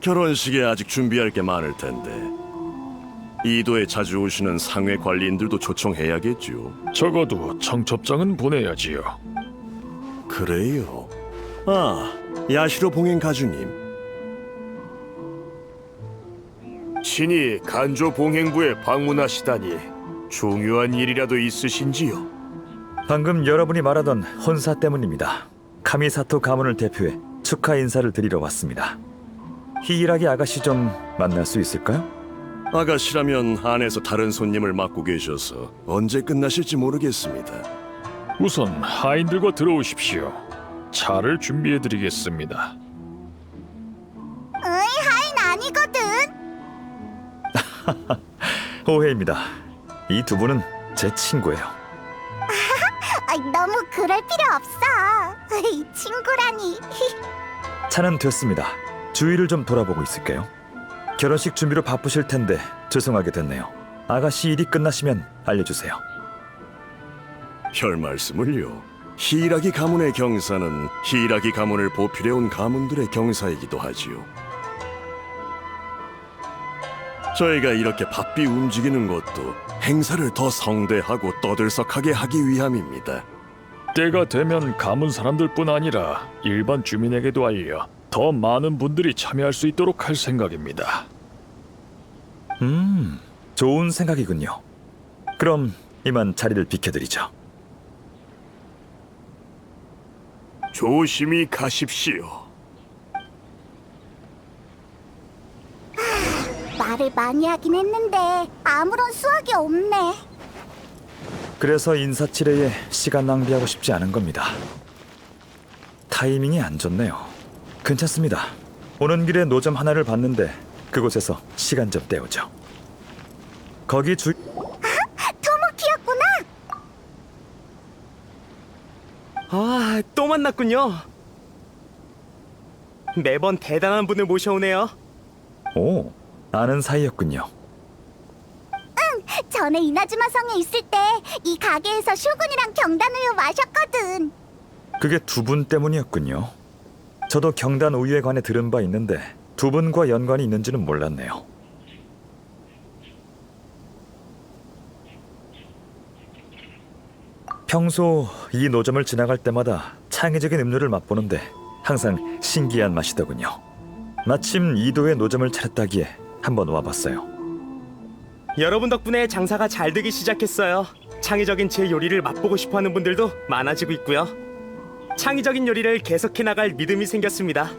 결혼식에 아직 준비할 게 많을 텐데 이도에 자주 오시는 상회 관리인들도 초청해야겠죠. 적어도 청첩장은 보내야지요. 그래요. 아, 야시로 봉행 가주님. 신이 간조 봉행부에 방문하시다니 중요한 일이라도 있으신지요? 방금 여러분이 말하던 혼사 때문입니다. 카미사토 가문을 대표해 축하 인사를 드리러 왔습니다. 히이라기 아가씨 좀 만날 수 있을까요? 아가씨라면 안에서 다른 손님을 맡고 계셔서 언제 끝나실지 모르겠습니다. 우선 하인들과 들어오십시오. 차를 준비해드리겠습니다. 하인 아니거든. 오해입니다. 이 두 분은 제 친구예요. 너무 그럴 필요 없어. 친구라니. 차는 됐습니다. 주위를 좀 돌아보고 있을게요. 결혼식 준비로 바쁘실 텐데 죄송하게 됐네요. 아가씨 일이 끝나시면 알려주세요. 별 말씀을요. 히이라기 가문의 경사는 히이라기 가문을 보필해온 가문들의 경사이기도 하지요. 저희가 이렇게 바삐 움직이는 것도 행사를 더 성대하고 떠들썩하게 하기 위함입니다. 때가 되면 가문 사람들뿐 아니라 일반 주민에게도 알려 더 많은 분들이 참여할 수 있도록 할 생각입니다. 좋은 생각이군요. 그럼 이만 자리를 비켜드리죠. 조심히 가십시오. 말을 많이 하긴 했는데 아무런 수확이 없네. 그래서 인사치레에 시간 낭비하고 싶지 않은 겁니다. 타이밍이 안 좋네요. 괜찮습니다. 오는 길에 노점 하나를 봤는데 그곳에서 시간 좀 때우죠. 거기 토모키였구나. 아, 또 만났군요. 매번 대단한 분을 모셔오네요. 오, 아는 사이였군요. 전에 이나즈마 성에 있을 때 이 가게에서 슈군이랑 경단우유 마셨거든. 그게 두 분 때문이었군요. 저도 경단 우유에 관해 들은 바 있는데 두 분과 연관이 있는지는 몰랐네요. 평소 이 노점을 지나갈 때마다 창의적인 음료를 맛보는데 항상 신기한 맛이더군요. 마침 이도의 노점을 차렸다기에 한번 와봤어요. 여러분 덕분에 장사가 잘 되기 시작했어요. 창의적인 제 요리를 맛보고 싶어하는 분들도 많아지고 있고요. 창의적인 요리를 계속해 나갈 믿음이 생겼습니다.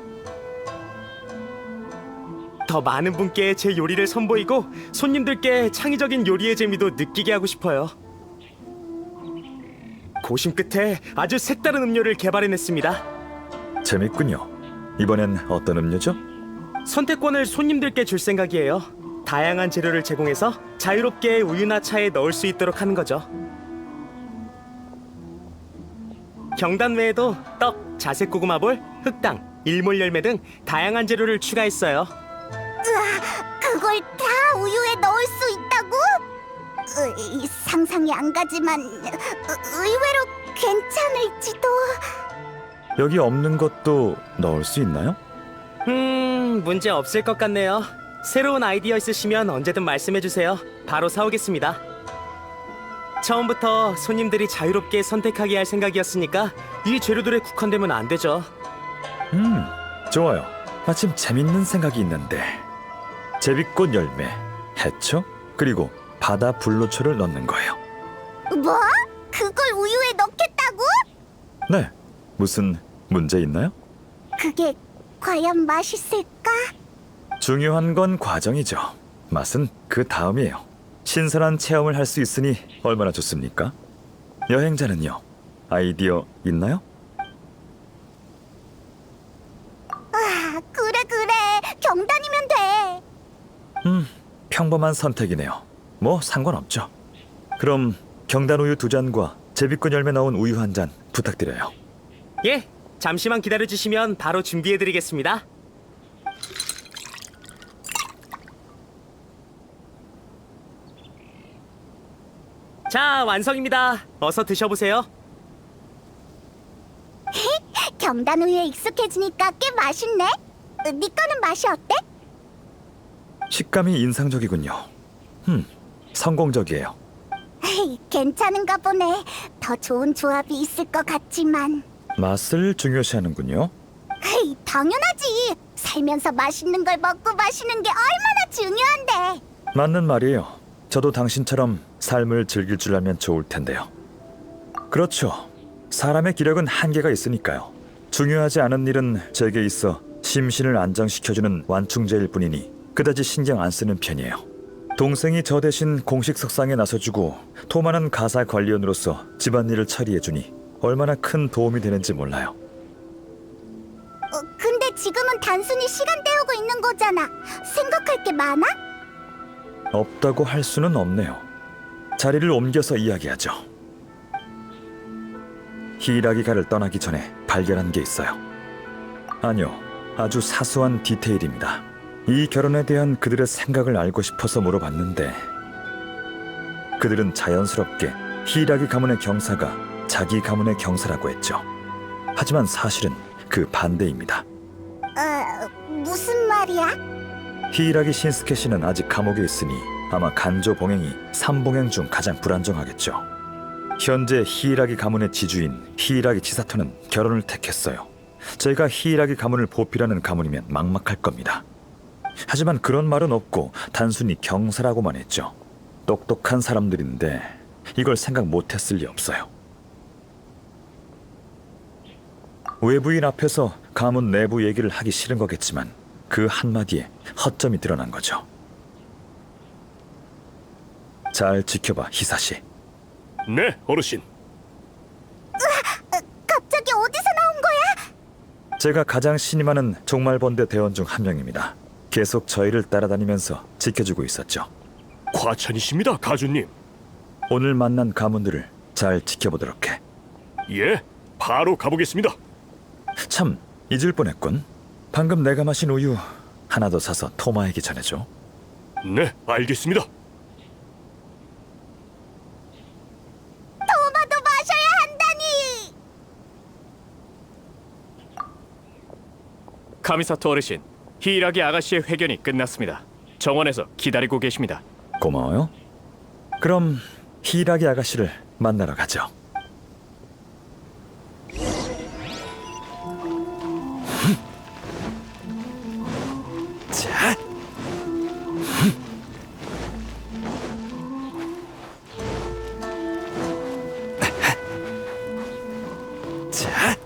더 많은 분께 제 요리를 선보이고 손님들께 창의적인 요리의 재미도 느끼게 하고 싶어요. 고심 끝에 아주 색다른 음료를 개발해냈습니다. 재밌군요. 이번엔 어떤 음료죠? 선택권을 손님들께 줄 생각이에요. 다양한 재료를 제공해서 자유롭게 우유나 차에 넣을 수 있도록 하는 거죠. 경단 외에도 떡, 자색 고구마볼, 흑당, 일몰 열매 등 다양한 재료를 추가했어요. 그걸 다 우유에 넣을 수 있다고? 상상이 안 가지만 의외로 괜찮을지도. 여기 없는 것도 넣을 수 있나요? 문제 없을 것 같네요. 새로운 아이디어 있으시면 언제든 말씀해주세요. 바로 사오겠습니다. 처음부터 손님들이 자유롭게 선택하게 할 생각이었으니까 이 재료들에 국한되면 안 되죠. 좋아요. 마침 재밌는 생각이 있는데 제비꽃 열매, 해초, 그리고 바다 불로초를 넣는 거예요. 뭐? 그걸 우유에 넣겠다고? 네, 무슨 문제 있나요? 그게 과연 맛있을까? 중요한 건 과정이죠. 맛은 그 다음이에요. 신선한 체험을 할 수 있으니 얼마나 좋습니까? 여행자는요, 아이디어 있나요? 그래. 경단이면 돼. 평범한 선택이네요. 뭐 상관없죠. 그럼 경단 우유 2잔과 제비꽃 열매 넣은 우유 1잔 부탁드려요. 예, 잠시만 기다려주시면 바로 준비해드리겠습니다. 자, 완성입니다. 어서 드셔보세요. 경단우유에 익숙해지니까 꽤 맛있네. 네 거는 맛이 어때? 식감이 인상적이군요. 성공적이에요. 헤이, 괜찮은가 보네. 더 좋은 조합이 있을 것 같지만. 맛을 중요시하는군요. 헤이, 당연하지. 살면서 맛있는 걸 먹고 마시는 게 얼마나 중요한데. 맞는 말이에요. 저도 당신처럼 삶을 즐길 줄 알면 좋을 텐데요. 그렇죠. 사람의 기력은 한계가 있으니까요. 중요하지 않은 일은 제게 있어 심신을 안정시켜주는 완충제일 뿐이니 그다지 신경 안 쓰는 편이에요. 동생이 저 대신 공식 석상에 나서주고 토마는 가사 관리원으로서 집안일을 처리해주니 얼마나 큰 도움이 되는지 몰라요. 근데 지금은 단순히 시간 때우고 있는 거잖아. 생각할 게 많아? 없다고 할 수는 없네요. 자리를 옮겨서 이야기하죠. 히라기가를 떠나기 전에 발견한 게 있어요. 아니요, 아주 사소한 디테일입니다. 이 결혼에 대한 그들의 생각을 알고 싶어서 물어봤는데 그들은 자연스럽게 히라기 가문의 경사가 자기 가문의 경사라고 했죠. 하지만 사실은 그 반대입니다. 무슨 말이야? 히라기 신스케 씨는 아직 감옥에 있으니 아마 간조 봉행이 3봉행 중 가장 불안정하겠죠. 현재 히라기 가문의 지주인 히라기 치사토는 결혼을 택했어요. 제가 히라기 가문을 보필하는 가문이면 막막할 겁니다. 하지만 그런 말은 없고 단순히 경사라고만 했죠. 똑똑한 사람들인데 이걸 생각 못했을 리 없어요. 외부인 앞에서 가문 내부 얘기를 하기 싫은 거겠지만 그 한마디에 허점이 드러난 거죠. 잘 지켜봐, 히사시. 네, 어르신. 갑자기 어디서 나온 거야? 제가 가장 신임하는 종말번대 대원 중 한 명입니다. 계속 저희를 따라다니면서 지켜주고 있었죠. 과찬이십니다, 가주님. 오늘 만난 가문들을 잘 지켜보도록 해. 예, 바로 가보겠습니다. 참, 잊을 뻔했군. 방금 내가 마신 우유 하나 더 사서 토마에게 전해줘. 네, 알겠습니다. 토마도 마셔야 한다니. 카미사토 어르신, 히이라기 아가씨의 회견이 끝났습니다. 정원에서 기다리고 계십니다. 고마워요. 그럼 히라기 아가씨를 만나러 가죠. 자. 자.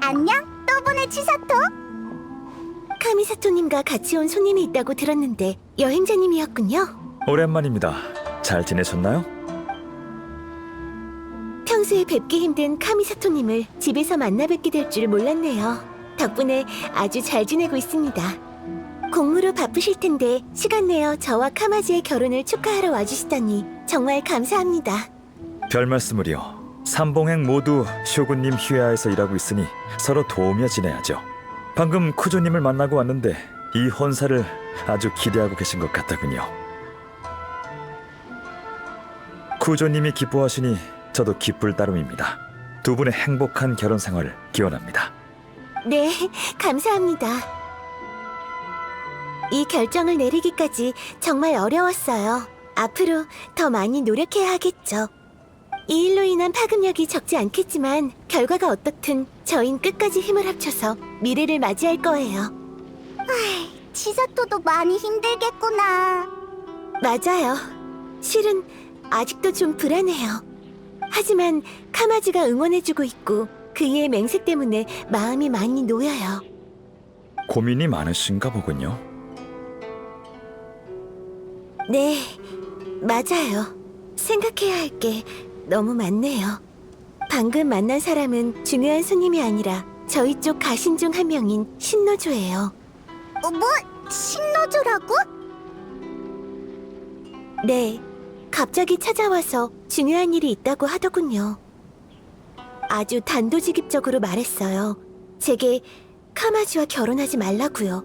안녕, 또 보네 치사토. 카미사토님과 같이 온 손님이 있다고 들었는데 여행자님이었군요. 오랜만입니다. 잘 지내셨나요? 평소에 뵙기 힘든 카미사토님을 집에서 만나 뵙게 될 줄 몰랐네요. 덕분에 아주 잘 지내고 있습니다. 공무로 바쁘실 텐데 시간 내어 저와 카마지의 결혼을 축하하러 와주시다니 정말 감사합니다. 별 말씀을요. 삼봉행 모두 쇼군님 휘하에서 일하고 있으니 서로 도우며 지내야죠. 방금 쿠조님을 만나고 왔는데 이 혼사를 아주 기대하고 계신 것 같더군요. 쿠조님이 기뻐하시니 저도 기쁠 따름입니다. 두 분의 행복한 결혼 생활을 기원합니다. 네, 감사합니다. 이 결정을 내리기까지 정말 어려웠어요. 앞으로 더 많이 노력해야 하겠죠. 이 일로 인한 파급력이 적지 않겠지만 결과가 어떻든 저흰 끝까지 힘을 합쳐서 미래를 맞이할 거예요. 치사토도 많이 힘들겠구나. 맞아요. 실은 아직도 좀 불안해요. 하지만 카마지가 응원해주고 있고 그이의 맹세 때문에 마음이 많이 놓여요. 고민이 많으신가 보군요. 네, 맞아요. 생각해야 할 게 너무 많네요. 방금 만난 사람은 중요한 손님이 아니라 저희 쪽 가신 중 한 명인 신노조예요. 뭐? 신노조라고? 네, 갑자기 찾아와서 중요한 일이 있다고 하더군요. 아주 단도직입적으로 말했어요. 제게 카마지와 결혼하지 말라고요.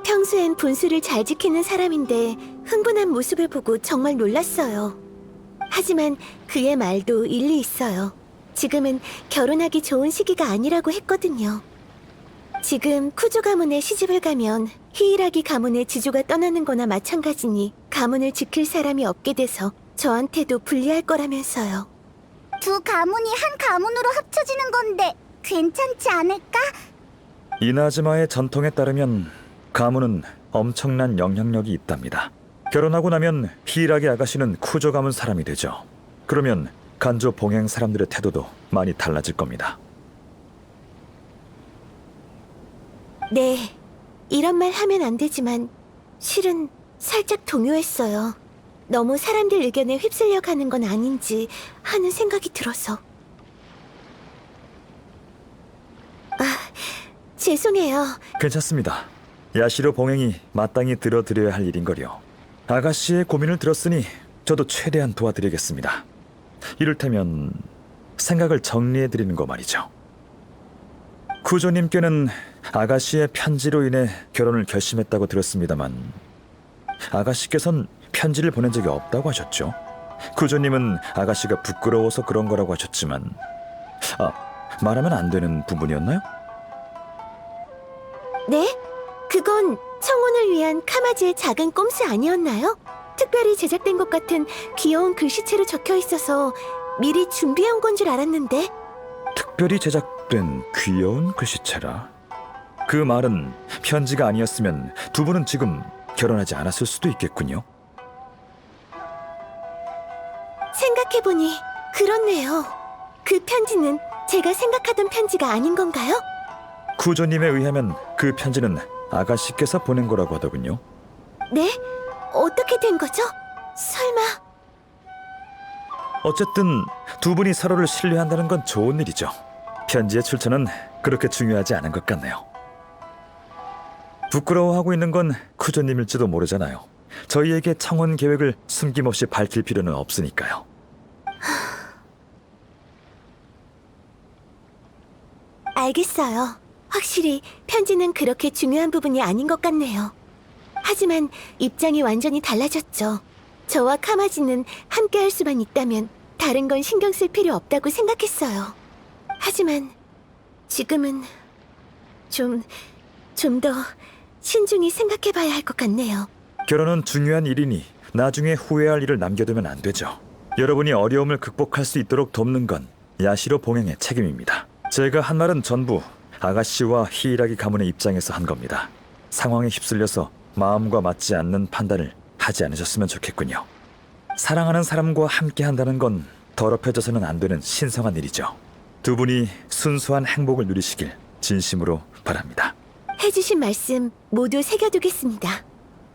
평소 평소엔 분수를 잘 지키는 사람인데 흥분한 모습을 보고 정말 놀랐어요. 하지만 그의 말도 일리 있어요. 지금은 결혼하기 좋은 시기가 아니라고 했거든요. 지금 쿠조 가문에 시집을 가면 히이라기 가문의 지주가 떠나는 거나 마찬가지니 가문을 지킬 사람이 없게 돼서 저한테도 불리할 거라면서요. 두 가문이 한 가문으로 합쳐지는 건데 괜찮지 않을까? 이나즈마의 전통에 따르면 가문은 엄청난 영향력이 있답니다. 결혼하고 나면 히이라기 아가씨는 쿠조 가문 사람이 되죠. 그러면 간조 봉행 사람들의 태도도 많이 달라질 겁니다. 네, 이런 말 하면 안 되지만 실은 살짝 동요했어요. 너무 사람들 의견에 휩쓸려 가는 건 아닌지 하는 생각이 들어서. 죄송해요. 괜찮습니다. 야시로 봉행이 마땅히 들어드려야 할 일인걸요. 아가씨의 고민을 들었으니 저도 최대한 도와드리겠습니다. 이를테면 생각을 정리해드리는 거 말이죠. 쿠조님께는 아가씨의 편지로 인해 결혼을 결심했다고 들었습니다만 아가씨께선 편지를 보낸 적이 없다고 하셨죠. 쿠조님은 아가씨가 부끄러워서 그런 거라고 하셨지만 말하면 안 되는 부분이었나요? 네? 그건 청혼을 위한 카마지의 작은 꼼수 아니었나요? 특별히 제작된 것 같은 귀여운 글씨체로 적혀 있어서 미리 준비해온 건 줄 알았는데. 특별히 제작된 귀여운 글씨체라. 그 말은 편지가 아니었으면 두 분은 지금 결혼하지 않았을 수도 있겠군요. 생각해보니 그렇네요. 그 편지는 제가 생각하던 편지가 아닌 건가요? 쿠조님에 의하면 그 편지는 아가씨께서 보낸 거라고 하더군요. 네? 어떻게 된 거죠? 설마... 어쨌든 두 분이 서로를 신뢰한다는 건 좋은 일이죠. 편지의 출처는 그렇게 중요하지 않은 것 같네요. 부끄러워하고 있는 건 쿠조님일지도 모르잖아요. 저희에게 청혼 계획을 숨김없이 밝힐 필요는 없으니까요. 알겠어요. 확실히 편지는 그렇게 중요한 부분이 아닌 것 같네요. 하지만 입장이 완전히 달라졌죠. 저와 카마지는 함께 할 수만 있다면 다른 건 신경 쓸 필요 없다고 생각했어요. 하지만 지금은 좀 더 신중히 생각해봐야 할 것 같네요. 결혼은 중요한 일이니 나중에 후회할 일을 남겨두면 안 되죠. 여러분이 어려움을 극복할 수 있도록 돕는 건 야시로 봉행의 책임입니다. 제가 한 말은 전부 아가씨와 히이라기 가문의 입장에서 한 겁니다. 상황에 휩쓸려서 마음과 맞지 않는 판단을 하지 않으셨으면 좋겠군요. 사랑하는 사람과 함께 한다는 건 더럽혀져서는 안 되는 신성한 일이죠. 두 분이 순수한 행복을 누리시길 진심으로 바랍니다. 해주신 말씀 모두 새겨두겠습니다.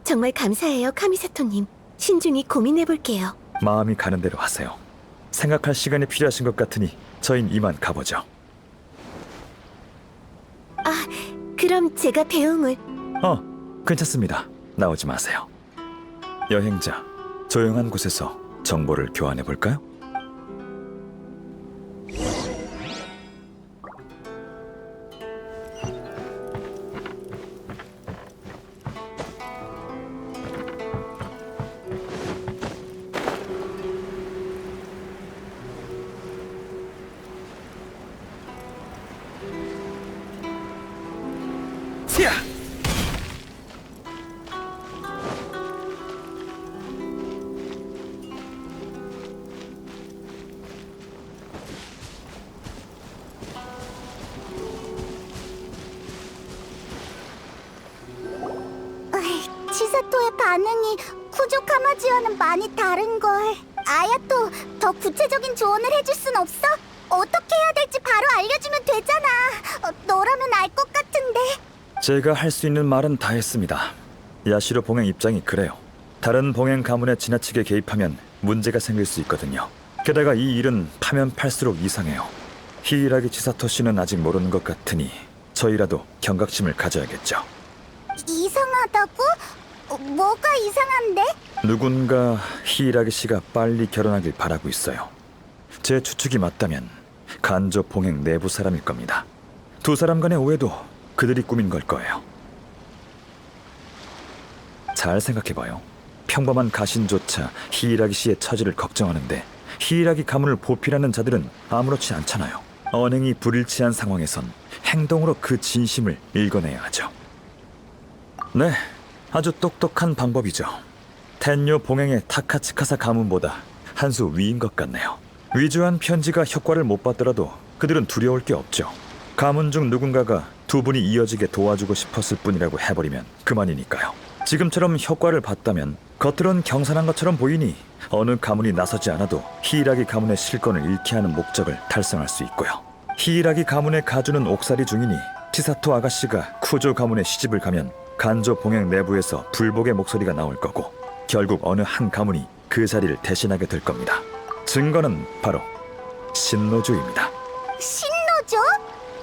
정말 감사해요, 카미사토님. 신중히 고민해볼게요. 마음이 가는 대로 하세요. 생각할 시간이 필요하신 것 같으니 저흰 이만 가보죠. 그럼 제가 배웅을... 괜찮습니다. 나오지 마세요. 여행자, 조용한 곳에서 정보를 교환해볼까요? 치사토의 반응이 쿠조 카마지와는 많이 다른걸. 아야토, 더 구체적인 조언을 해줄 순 없어? 어떻게 해야 될지 바로 알려주면 되잖아. 너라면 알 것 같은데. 제가 할 수 있는 말은 다 했습니다. 야시로 봉행 입장이 그래요. 다른 봉행 가문에 지나치게 개입하면 문제가 생길 수 있거든요. 게다가 이 일은 파면 팔수록 이상해요. 히이라기 치사토 씨는 아직 모르는 것 같으니 저희라도 경각심을 가져야겠죠. 이상하다고? 뭐가 이상한데? 누군가 히이라기 씨가 빨리 결혼하길 바라고 있어요. 제 추측이 맞다면 간조 봉행 내부 사람일 겁니다. 두 사람 간의 오해도 그들이 꾸민 걸 거예요. 잘 생각해봐요. 평범한 가신조차 히이라기 씨의 처지를 걱정하는데 히이라기 가문을 보필하는 자들은 아무렇지 않잖아요. 언행이 불일치한 상황에선 행동으로 그 진심을 읽어내야 하죠. 네, 아주 똑똑한 방법이죠. 텐요 봉행의 타카츠카사 가문보다 한 수 위인 것 같네요. 위조한 편지가 효과를 못 받더라도 그들은 두려울 게 없죠. 가문 중 누군가가 두 분이 이어지게 도와주고 싶었을 뿐이라고 해버리면 그만이니까요. 지금처럼 효과를 봤다면 겉으론 경산한 것처럼 보이니 어느 가문이 나서지 않아도 히이라기 가문의 실권을 잃게 하는 목적을 달성할 수 있고요. 히이라기 가문의 가주는 옥살이 중이니 치사토 아가씨가 쿠조 가문에 시집을 가면 간조 봉행 내부에서 불복의 목소리가 나올 거고 결국 어느 한 가문이 그 자리를 대신하게 될 겁니다. 증거는 바로 신노조입니다. 신노조?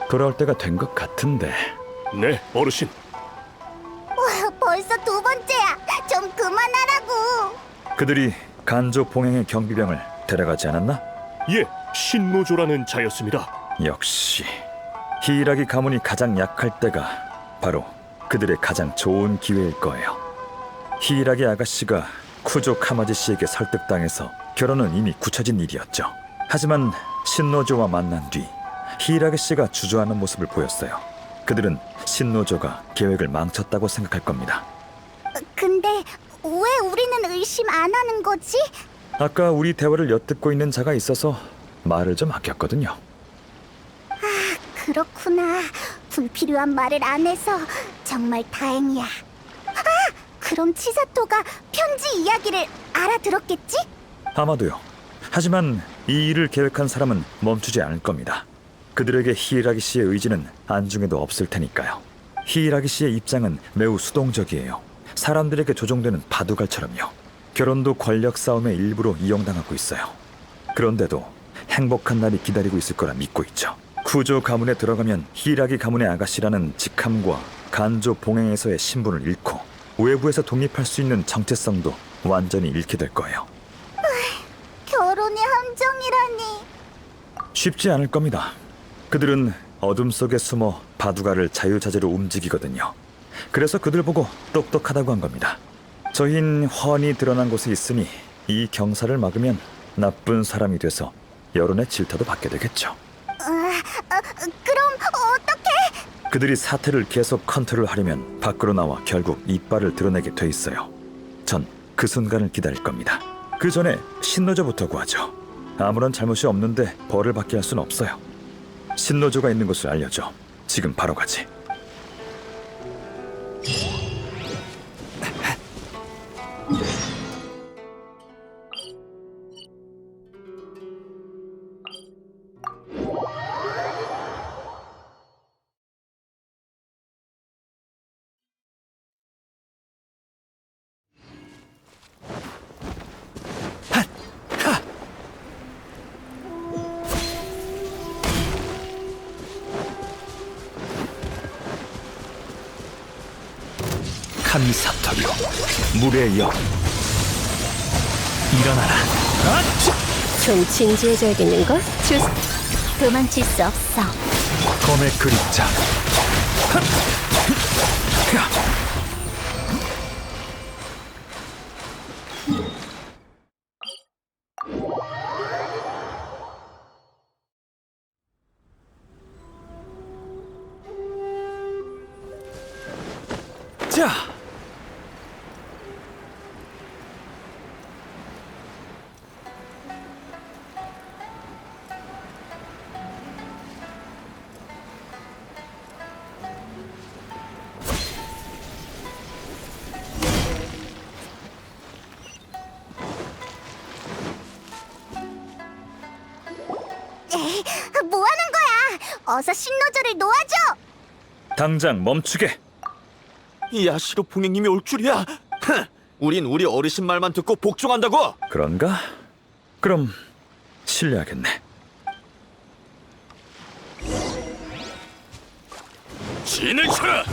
돌아올 때가 된 것 같은데. 네, 어르신. 와, 벌써 두 번째야. 좀 그만하라고. 그들이 간조 봉행의 경비병을 데려가지 않았나? 예, 신노조라는 자였습니다. 역시 히이라기 가문이 가장 약할 때가 바로 그들의 가장 좋은 기회일 거예요. 히이라기 아가씨가 쿠조 카마지 씨에게 설득당해서 결혼은 이미 굳혀진 일이었죠. 하지만 신노조와 만난 뒤 히이라기 씨가 주저하는 모습을 보였어요. 그들은 신노조가 계획을 망쳤다고 생각할 겁니다. 근데 왜 우리는 의심 안 하는 거지? 아까 우리 대화를 엿듣고 있는 자가 있어서 말을 좀 아꼈거든요. 그렇구나. 불필요한 말을 안 해서 정말 다행이야. 아! 그럼 치사토가 편지 이야기를 알아들었겠지? 아마도요. 하지만 이 일을 계획한 사람은 멈추지 않을 겁니다. 그들에게 히이라기 씨의 의지는 안중에도 없을 테니까요. 히이라기 씨의 입장은 매우 수동적이에요. 사람들에게 조종되는 바둑알처럼요. 결혼도 권력 싸움의 일부로 이용당하고 있어요. 그런데도 행복한 날이 기다리고 있을 거라 믿고 있죠. 쿠조 가문에 들어가면 히이라기 가문의 아가씨라는 직함과 간조 봉행에서의 신분을 잃고 외부에서 독립할 수 있는 정체성도 완전히 잃게 될 거예요. 결혼이 함정이라니. 쉽지 않을 겁니다. 그들은 어둠 속에 숨어 바둑알을 자유자재로 움직이거든요. 그래서 그들 보고 똑똑하다고 한 겁니다. 저흰 훤히 드러난 곳에 있으니 이 경사를 막으면 나쁜 사람이 돼서 여론의 질타도 받게 되겠죠. 그럼 어떡해? 그들이 사태를 계속 컨트롤하려면 밖으로 나와 결국 이빨을 드러내게 돼 있어요. 전 그 순간을 기다릴 겁니다. 그 전에 신노조부터 구하죠. 아무런 잘못이 없는데 벌을 받게 할 순 없어요. 신노조가 있는 곳을 알려줘. 지금 바로 가지. 카미사토요, 물의 여, 일어나라. 좀 진지해져야겠는걸? 도망칠 수 없어. 검의 그림자. 자, 에이, 뭐 하는 거야? 어서 신노조를 놓아줘. 당장 멈추게. 야시로 봉행님이 올 줄이야. 우린 우리 어르신 말만 듣고 복종한다고. 그런가? 그럼 실례하겠네. 진을 쳐라.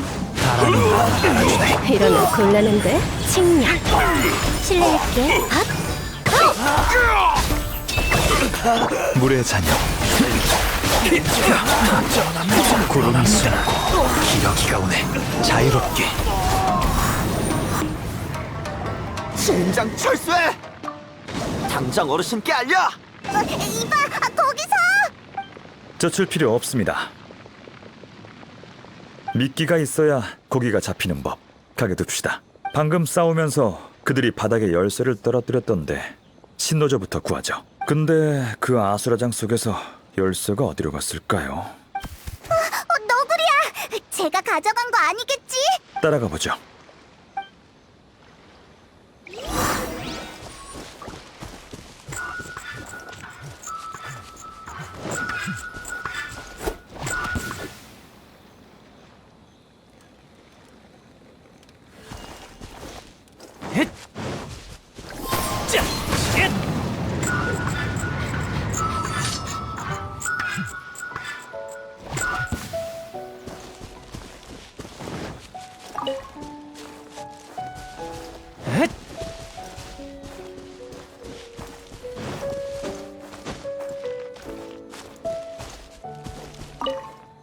이러면 곤란한데? 칭량. 실례할게. 물의 자녀. 구름이 숨고 기러기가 오네. 자유롭게. 젠장 철수해! 당장 어르신께 알려! 이봐, 거기서! 젖을 필요 없습니다. 미끼가 있어야 고기가 잡히는 법. 가게 둡시다. 방금 싸우면서 그들이 바닥에 열쇠를 떨어뜨렸던데 신노조부터 구하죠. 근데 그 아수라장 속에서 열쇠가 어디로 갔을까요? 너구리야! 제가 가져간 거 아니겠지? 따라가 보죠.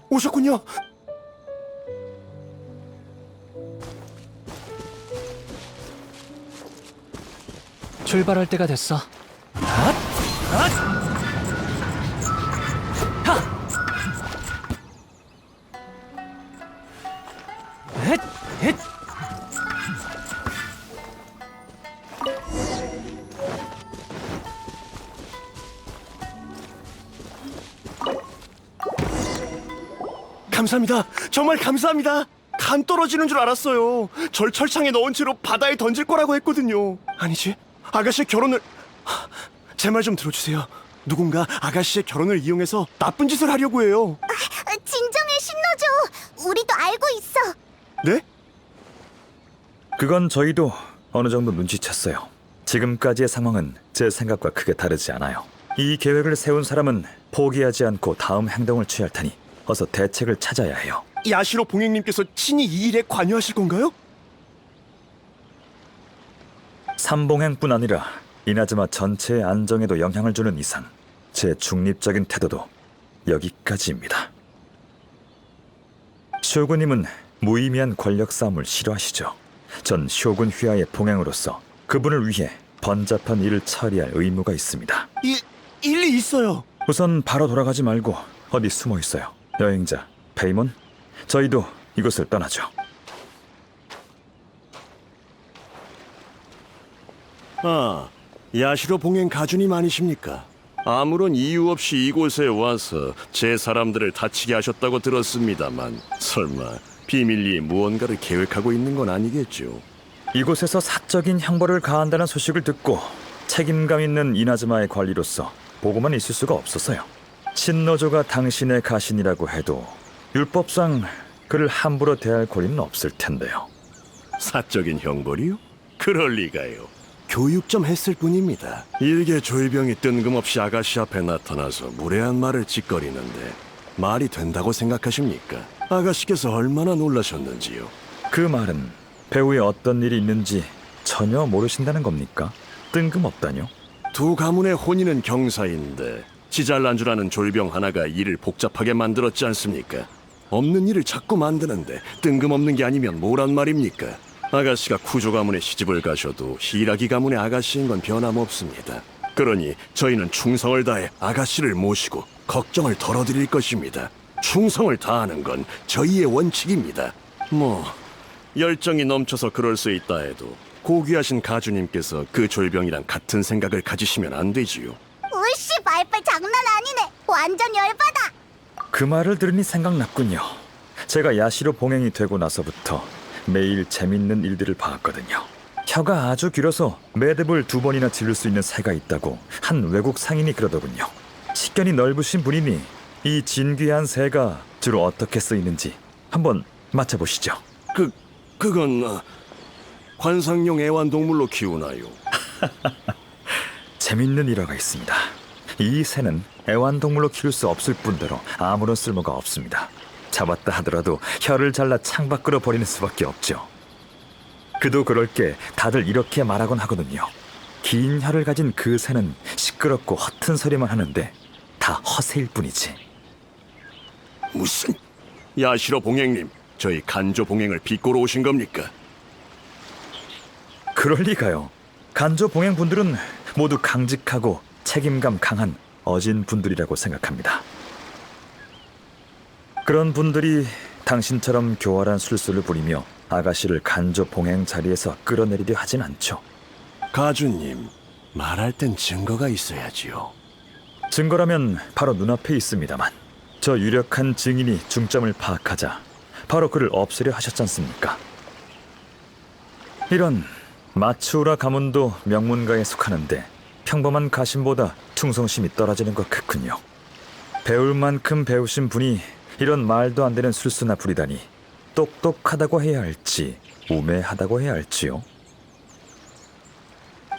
오셨군요. 출발할 때가 됐어. 감사합니다. 정말 감사합니다. 간 떨어지는 줄 알았어요. 절 철창에 넣은 채로 바다에 던질 거라고 했거든요. 아니지, 아가씨의 결혼을... 제 말 좀 들어주세요. 누군가 아가씨의 결혼을 이용해서 나쁜 짓을 하려고 해요. 진정해, 신노조! 우리도 알고 있어! 네? 그건 저희도 어느 정도 눈치챘어요. 지금까지의 상황은 제 생각과 크게 다르지 않아요. 이 계획을 세운 사람은 포기하지 않고 다음 행동을 취할 테니 어서 대책을 찾아야 해요. 야시로 봉행님께서 친히 이 일에 관여하실 건가요? 삼봉행뿐 아니라 이나즈마 전체의 안정에도 영향을 주는 이상 제 중립적인 태도도 여기까지입니다. 쇼군님은 무의미한 권력 싸움을 싫어하시죠. 전 쇼군 휘하의 봉행으로서 그분을 위해 번잡한 일을 처리할 의무가 있습니다. 일리 있어요. 우선 바로 돌아가지 말고 어디 숨어 있어요. 여행자 페이몬, 저희도 이곳을 떠나죠. 아, 야시로 봉행 가주님 아니십니까? 아무런 이유 없이 이곳에 와서 제 사람들을 다치게 하셨다고 들었습니다만 설마 비밀리에 무언가를 계획하고 있는 건 아니겠죠? 이곳에서 사적인 형벌을 가한다는 소식을 듣고 책임감 있는 이나즈마의 관리로서 보고만 있을 수가 없었어요. 신노조가 당신의 가신이라고 해도 율법상 그를 함부로 대할 권리는 없을 텐데요. 사적인 형벌이요? 그럴 리가요. 교육 좀 했을 뿐입니다. 일개 조이병이 뜬금없이 아가씨 앞에 나타나서 무례한 말을 짓거리는데 말이 된다고 생각하십니까? 아가씨께서 얼마나 놀라셨는지요. 그 말은 배후에 어떤 일이 있는지 전혀 모르신다는 겁니까? 뜬금없다뇨? 두 가문의 혼인은 경사인데 지잘난주라는 졸병 하나가 일을 복잡하게 만들었지 않습니까? 없는 일을 자꾸 만드는데 뜬금없는 게 아니면 뭐란 말입니까? 아가씨가 쿠조 가문에 시집을 가셔도 히라기 가문의 아가씨인 건 변함없습니다. 그러니 저희는 충성을 다해 아가씨를 모시고 걱정을 덜어드릴 것입니다. 충성을 다하는 건 저희의 원칙입니다. 뭐 열정이 넘쳐서 그럴 수 있다 해도 고귀하신 가주님께서 그 졸병이랑 같은 생각을 가지시면 안 되지요. 으씨, 말빨 장난 아니네! 완전 열받아! 그 말을 들으니 생각났군요. 제가 야시로 봉행이 되고 나서부터 매일 재밌는 일들을 봐왔거든요. 혀가 아주 길어서 매듭을 2번이나 지를 수 있는 새가 있다고 한 외국 상인이 그러더군요. 식견이 넓으신 분이니 이 진귀한 새가 주로 어떻게 쓰이는지 한번 맞춰보시죠. 그건 관상용 애완동물로 키우나요? 재밌는 일화가 있습니다. 이 새는 애완동물로 키울 수 없을 뿐더러 아무런 쓸모가 없습니다. 잡았다 하더라도 혀를 잘라 창밖으로 버리는 수밖에 없죠. 그도 그럴 게 다들 이렇게 말하곤 하거든요. 긴 혀를 가진 그 새는 시끄럽고 허튼 소리만 하는데 다 허세일 뿐이지. 무슨... 야시로 봉행님, 저희 간조 봉행을 비꼬러 오신 겁니까? 그럴 리가요. 간조 봉행 분들은 모두 강직하고 책임감 강한 어진 분들이라고 생각합니다. 그런 분들이 당신처럼 교활한 술수를 부리며 아가씨를 간조 봉행 자리에서 끌어내리려 하진 않죠. 가주님, 말할 땐 증거가 있어야지요. 증거라면 바로 눈앞에 있습니다만, 저 유력한 증인이 중점을 파악하자 바로 그를 없애려 하셨지 않습니까? 이런 마츠우라 가문도 명문가에 속하는데 평범한 가신보다 충성심이 떨어지는 것 같군요. 배울 만큼 배우신 분이 이런 말도 안 되는 술수나 부리다니 똑똑하다고 해야 할지 우매하다고 해야 할지요.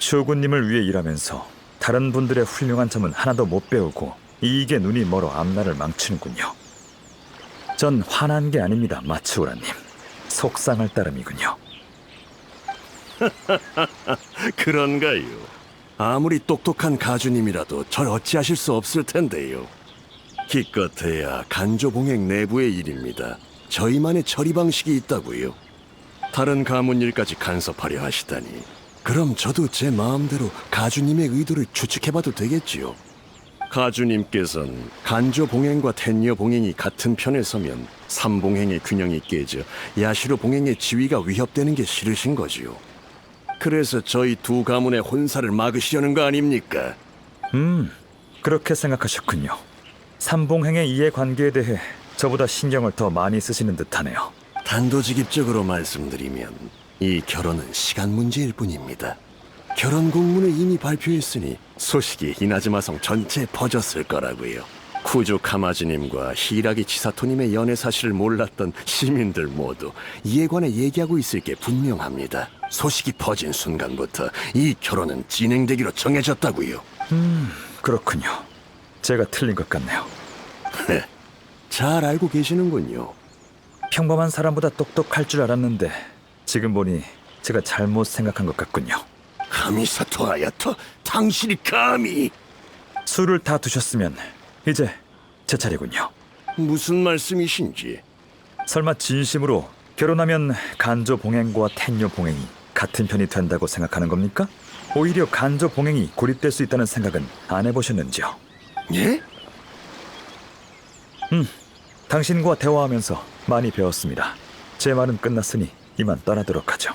쇼군님을 위해 일하면서 다른 분들의 훌륭한 점은 하나도 못 배우고 이익에 눈이 멀어 앞날을 망치는군요. 전 화난 게 아닙니다, 마츠우라님. 속상할 따름이군요. 그런가요? 아무리 똑똑한 가주님이라도 절 어찌하실 수 없을 텐데요. 기껏해야 간조봉행 내부의 일입니다. 저희만의 처리 방식이 있다고요. 다른 가문 일까지 간섭하려 하시다니. 그럼 저도 제 마음대로 가주님의 의도를 추측해봐도 되겠지요. 가주님께서는 간조봉행과 텐녀봉행이 같은 편에 서면 삼봉행의 균형이 깨져 야시로봉행의 지위가 위협되는 게 싫으신 거지요. 그래서 저희 두 가문의 혼사를 막으시려는 거 아닙니까? 그렇게 생각하셨군요. 삼봉행의 이해관계에 대해 저보다 신경을 더 많이 쓰시는 듯하네요. 단도직입적으로 말씀드리면 이 결혼은 시간 문제일 뿐입니다. 결혼 공문을 이미 발표했으니 소식이 이나즈마성 전체에 퍼졌을 거라고요. 쿠조 카마지님과 히라기 치사토님의 연애 사실을 몰랐던 시민들 모두 이에 관해 얘기하고 있을 게 분명합니다. 소식이 퍼진 순간부터 이 결혼은 진행되기로 정해졌다고요. 그렇군요. 제가 틀린 것 같네요. 잘 알고 계시는군요. 평범한 사람보다 똑똑할 줄 알았는데 지금 보니 제가 잘못 생각한 것 같군요. 카미사토 아야토, 당신이 감히... 술을 다 드셨으면 이제 제 차례군요. 무슨 말씀이신지... 설마 진심으로 결혼하면 간조 봉행과 텐녀 봉행이 같은 편이 된다고 생각하는 겁니까? 오히려 간조 봉행이 고립될 수 있다는 생각은 안 해보셨는지요? 예? 당신과 대화하면서 많이 배웠습니다. 제 말은 끝났으니 이만 떠나도록 하죠.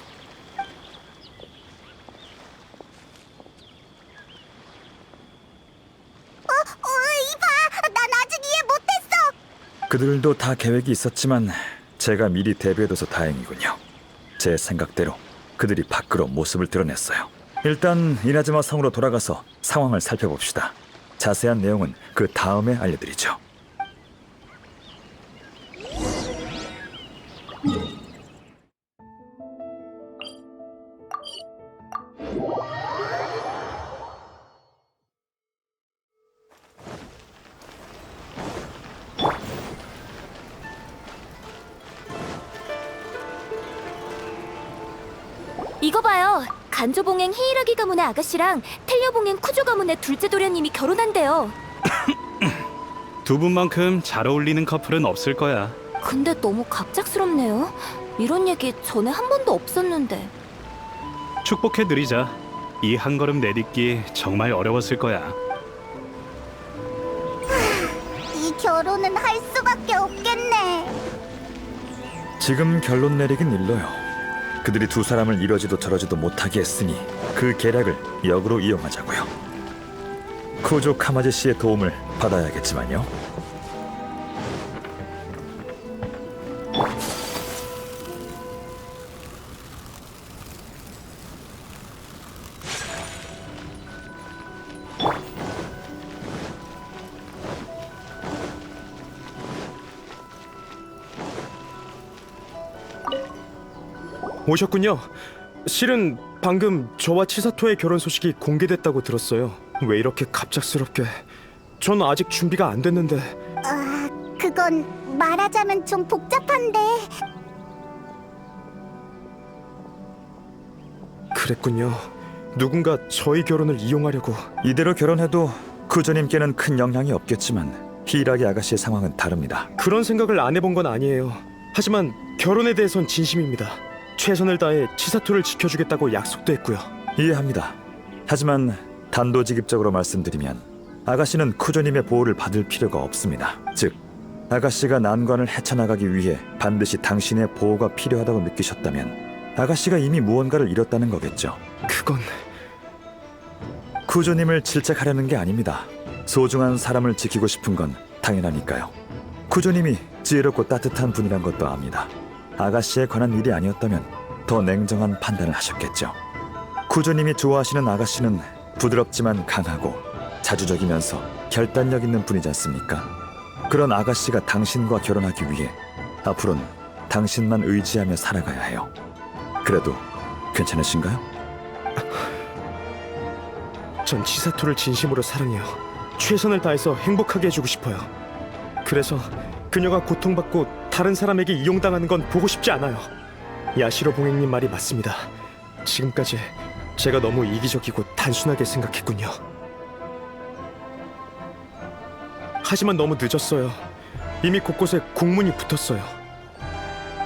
이봐! 난 아직 이해 못했어! 그들도 다 계획이 있었지만 제가 미리 대비해둬서 다행이군요. 제 생각대로 그들이 밖으로 모습을 드러냈어요. 일단 이나즈마 성으로 돌아가서 상황을 살펴봅시다. 자세한 내용은 그 다음에 알려드리죠. 이거 봐요. 간조봉행 히이라기 가문의 아가씨랑 텔려봉행 쿠조 가문의 둘째 도련님이 결혼한대요. 두 분만큼 잘 어울리는 커플은 없을 거야. 근데 너무 갑작스럽네요. 이런 얘기 전에 한 번도 없었는데. 축복해드리자. 이 한 걸음 내딛기 정말 어려웠을 거야. 이 결혼은 할 수밖에 없겠네. 지금 결론 내리긴 일러요. 그들이 두 사람을 이러지도 저러지도 못하게 했으니 그 계략을 역으로 이용하자고요. 쿠조 카마지 씨의 도움을 받아야겠지만요. 오셨군요. 실은 방금 저와 치사토의 결혼 소식이 공개됐다고 들었어요. 왜 이렇게 갑작스럽게? 전 아직 준비가 안 됐는데. 그건 말하자면 좀 복잡한데. 그랬군요. 누군가 저희 결혼을 이용하려고. 이대로 결혼해도 쿠조님께는 큰 영향이 없겠지만 히이라기 아가씨의 상황은 다릅니다. 그런 생각을 안 해본 건 아니에요. 하지만 결혼에 대해선 진심입니다. 최선을 다해 치사토를 지켜주겠다고 약속도 했고요. 이해합니다. 하지만 단도직입적으로 말씀드리면 아가씨는 쿠조님의 보호를 받을 필요가 없습니다. 즉, 아가씨가 난관을 헤쳐나가기 위해 반드시 당신의 보호가 필요하다고 느끼셨다면 아가씨가 이미 무언가를 잃었다는 거겠죠. 그건 쿠조님을 질책하려는 게 아닙니다. 소중한 사람을 지키고 싶은 건 당연하니까요. 쿠조님이 지혜롭고 따뜻한 분이란 것도 압니다. 아가씨에 관한 일이 아니었다면 더 냉정한 판단을 하셨겠죠. 쿠조님이 좋아하시는 아가씨는 부드럽지만 강하고 자주적이면서 결단력 있는 분이지 않습니까? 그런 아가씨가 당신과 결혼하기 위해 앞으로는 당신만 의지하며 살아가야 해요. 그래도 괜찮으신가요? 전 치사토를 진심으로 사랑해요. 최선을 다해서 행복하게 해주고 싶어요. 그래서 그녀가 고통받고 다른 사람에게 이용당하는 건 보고 싶지 않아요. 야시로 봉행님 말이 맞습니다. 지금까지 제가 너무 이기적이고 단순하게 생각했군요. 하지만 너무 늦었어요. 이미 곳곳에 공문이 붙었어요.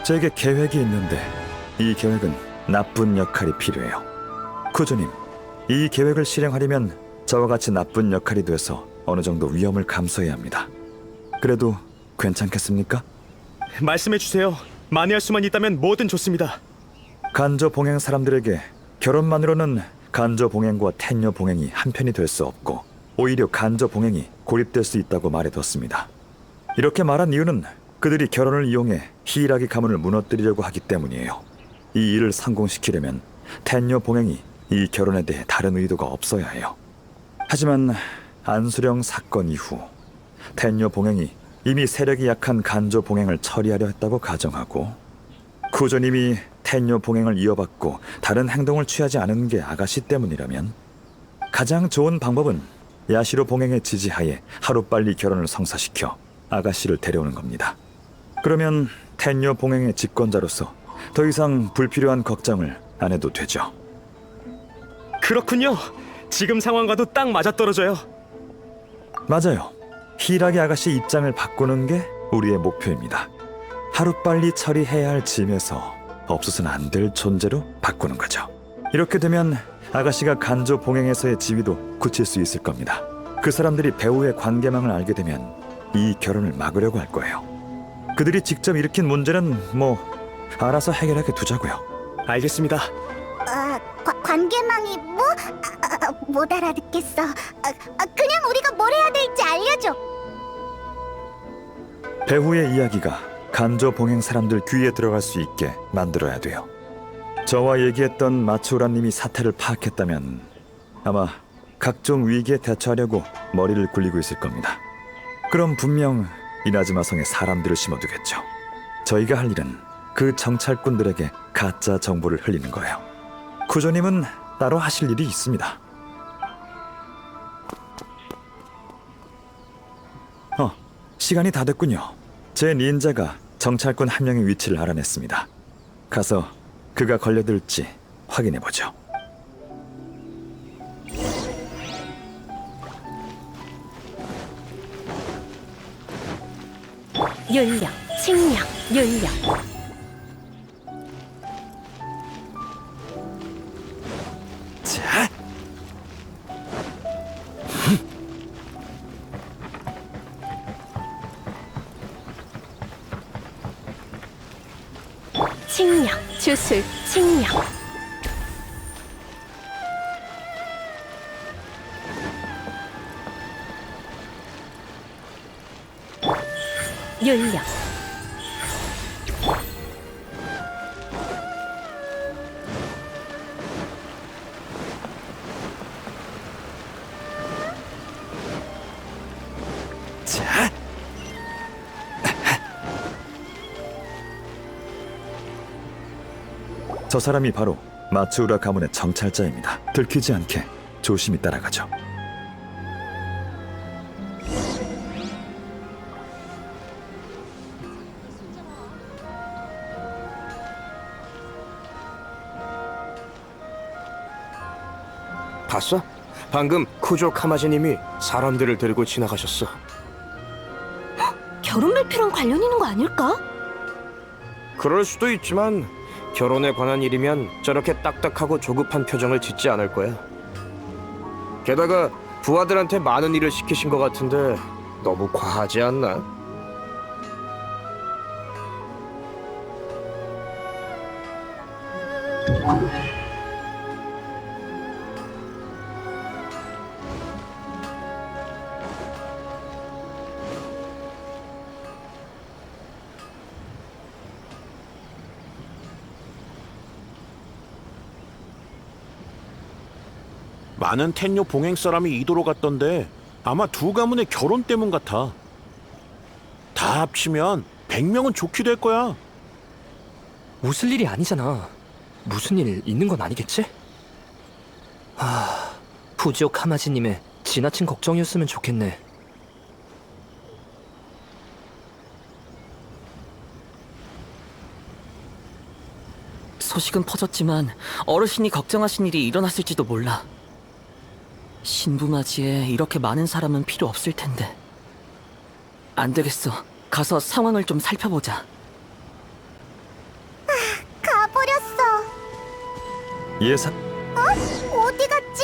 제게 계획이 있는데 이 계획은 나쁜 역할이 필요해요. 쿠조님, 이 계획을 실행하려면 저와 같이 나쁜 역할이 돼서 어느 정도 위험을 감수해야 합니다. 그래도 괜찮겠습니까? 말씀해주세요. 만회할 수만 있다면 뭐든 좋습니다. 간조 봉행 사람들에게 결혼만으로는 간조 봉행과 텐녀 봉행이 한편이 될 수 없고 오히려 간조 봉행이 고립될 수 있다고 말해뒀습니다. 이렇게 말한 이유는 그들이 결혼을 이용해 히이라기 가문을 무너뜨리려고 하기 때문이에요. 이 일을 성공시키려면 텐녀 봉행이 이 결혼에 대해 다른 의도가 없어야 해요. 하지만 안수령 사건 이후 텐녀 봉행이 이미 세력이 약한 간조 봉행을 처리하려 했다고 가정하고 쿠조님이 텐녀 봉행을 이어받고 다른 행동을 취하지 않은 게 아가씨 때문이라면 가장 좋은 방법은 야시로 봉행의 지지하에 하루빨리 결혼을 성사시켜 아가씨를 데려오는 겁니다. 그러면 텐녀 봉행의 집권자로서 더 이상 불필요한 걱정을 안 해도 되죠. 그렇군요. 지금 상황과도 딱 맞아떨어져요. 맞아요. 히라기 아가씨 입장을 바꾸는 게 우리의 목표입니다. 하루빨리 처리해야 할 짐에서 없어서는 안 될 존재로 바꾸는 거죠. 이렇게 되면 아가씨가 간조 봉행에서의 지위도 굳힐 수 있을 겁니다. 그 사람들이 배우의 관계망을 알게 되면 이 결혼을 막으려고 할 거예요. 그들이 직접 일으킨 문제는 뭐 알아서 해결하게 두자고요. 알겠습니다. 관계망이 뭐? 못 알아듣겠어. 그냥 우리가 뭘 해야 될지 알려줘. 배후의 이야기가 간조 봉행 사람들 귀에 들어갈 수 있게 만들어야 돼요. 저와 얘기했던 마츠우라님이 사태를 파악했다면 아마 각종 위기에 대처하려고 머리를 굴리고 있을 겁니다. 그럼 분명 이나즈마 성에 사람들을 심어두겠죠. 저희가 할 일은 그 정찰꾼들에게 가짜 정보를 흘리는 거예요. 쿠조님은 따로 하실 일이 있습니다. 시간이 다 됐군요. 제 닌자가 정찰꾼 한 명의 위치를 알아냈습니다. 가서 그가 걸려들지 확인해보죠. 윤력, 생명, 윤력. 자, 생명, 주술, 생명. 윤력. 자. 저 사람이 바로 마츠우라 가문의 정찰자입니다. 들키지 않게 조심히 따라가죠. 봤어? 방금 쿠조 카마지님이 사람들을 데리고 지나가셨어. 결혼 발표랑 관련 있는 거 아닐까? 그럴 수도 있지만 결혼에 관한 일이면 저렇게 딱딱하고 조급한 표정을 짓지 않을 거야. 게다가 부하들한테 많은 일을 시키신 것 같은데 너무 과하지 않나? 많은 텐요 봉행 사람이 이도로 갔던데 아마 두 가문의 결혼 때문 같아. 다 합치면 100명은 좋게 될 거야. 웃을 일이 아니잖아. 무슨 일 있는 건 아니겠지? 푸지오 카마지님의 지나친 걱정이었으면 좋겠네. 소식은 퍼졌지만 어르신이 걱정하신 일이 일어났을지도 몰라. 신부맞이에 이렇게 많은 사람은 필요 없을 텐데. 안 되겠어. 가서 상황을 좀 살펴보자. 가버렸어. 예상 어디 갔지?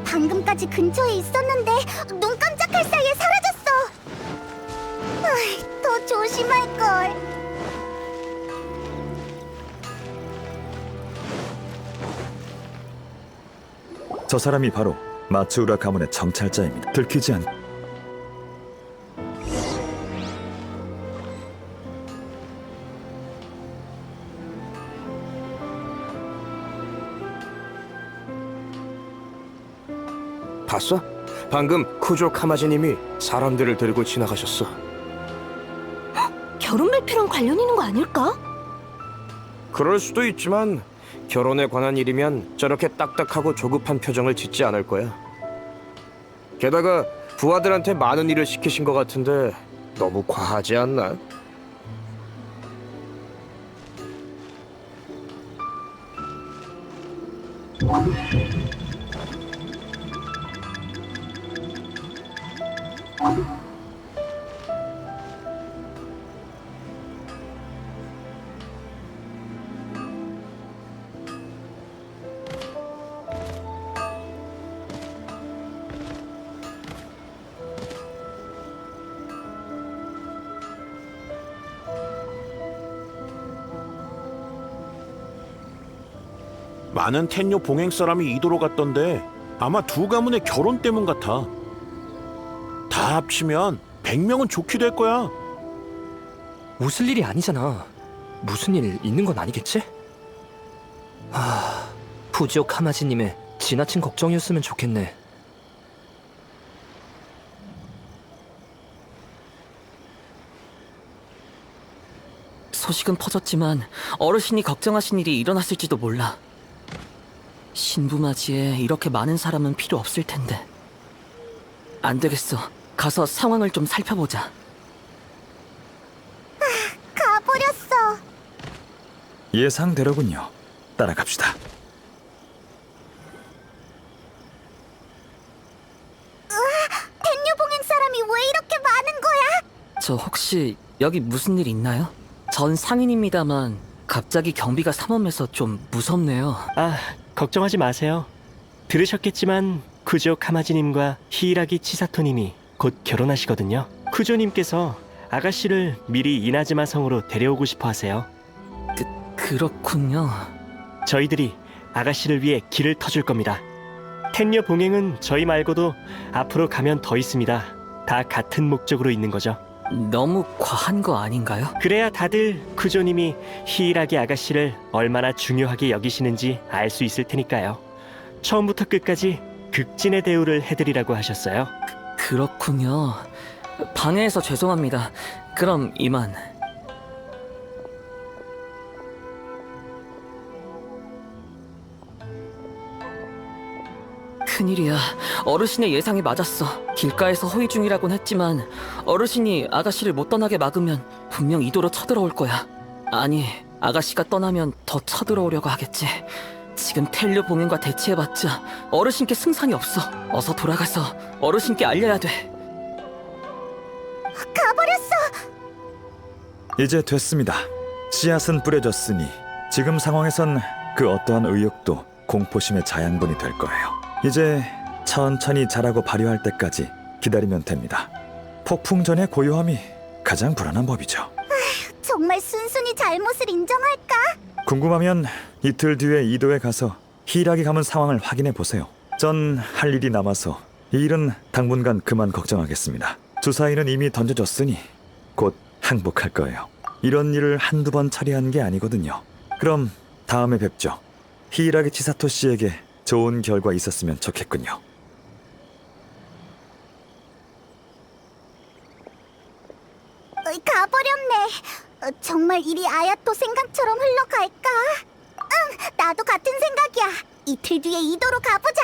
방금까지 근처에 있었는데 눈 깜짝할 사이에 사라졌어. 더 조심할 걸. 저 사람이 바로 마츠우라 가문의 정찰자입니다. 들키지 않. 봤어? 방금 쿠조 카마지님이 사람들을 들고 지나가셨어. 결혼 발표랑 관련 있는 거 아닐까? 그럴 수도 있지만 결혼에 관한 일이면 저렇게 딱딱하고 조급한 표정을 짓지 않을 거야. 게다가 부하들한테 많은 일을 시키신 것 같은데 너무 과하지 않나? 많은 텐요 봉행 사람이 이도로 갔던데 아마 두 가문의 결혼 때문 같아. 다 합치면 100명은 좋게 될 거야. 웃을 일이 아니잖아. 무슨 일 있는 건 아니겠지? 푸지오 카마지님의 지나친 걱정이었으면 좋겠네. 소식은 퍼졌지만 어르신이 걱정하신 일이 일어났을지도 몰라. 신부맞이에 이렇게 많은 사람은 필요 없을 텐데. 안 되겠어. 가서 상황을 좀 살펴보자. 가버렸어. 예상대로군요. 따라갑시다. 텐유봉행 사람이 왜 이렇게 많은 거야? 저 혹시 여기 무슨 일 있나요? 전 상인입니다만 갑자기 경비가 삼엄해서 좀 무섭네요. 걱정하지 마세요. 들으셨겠지만 쿠조 카마지님과 히이라기 치사토님이 곧 결혼하시거든요. 쿠조님께서 아가씨를 미리 이나즈마 성으로 데려오고 싶어 하세요. 그렇군요. 저희들이 아가씨를 위해 길을 터줄 겁니다. 텐녀 봉행은 저희 말고도 앞으로 가면 더 있습니다. 다 같은 목적으로 있는 거죠. 너무 과한 거 아닌가요? 그래야 다들 쿠조님이 히이라기 아가씨를 얼마나 중요하게 여기시는지 알 수 있을 테니까요. 처음부터 끝까지 극진의 대우를 해드리라고 하셨어요. 그렇군요. 방해해서 죄송합니다. 그럼 이만. 큰일이야. 어르신의 예상이 맞았어. 길가에서 호위 중이라곤 했지만 어르신이 아가씨를 못 떠나게 막으면 분명 이도로 쳐들어올 거야. 아니, 아가씨가 떠나면 더 쳐들어오려고 하겠지. 지금 텔류 봉행과 대치해봤자 어르신께 승산이 없어. 어서 돌아가서 어르신께 알려야 돼. 가버렸어. 이제 됐습니다. 씨앗은 뿌려졌으니 지금 상황에선 그 어떠한 의욕도 공포심의 자양분이 될 거예요. 이제 천천히 자라고 발효할 때까지 기다리면 됩니다. 폭풍 전의 고요함이 가장 불안한 법이죠. 정말 순순히 잘못을 인정할까? 궁금하면 이틀 뒤에 이도에 가서 히이라기 가문 상황을 확인해 보세요. 전 할 일이 남아서 이 일은 당분간 그만 걱정하겠습니다. 주사위는 이미 던져졌으니 곧 항복할 거예요. 이런 일을 한두 번 처리한 게 아니거든요. 그럼 다음에 뵙죠. 히이라기 치사토 씨에게 좋은 결과 있었으면 좋겠군요. 가버렸네. 정말 일이 아야토 생각처럼 흘러갈까? 응, 나도 같은 생각이야. 이틀 뒤에 이도로 가보자.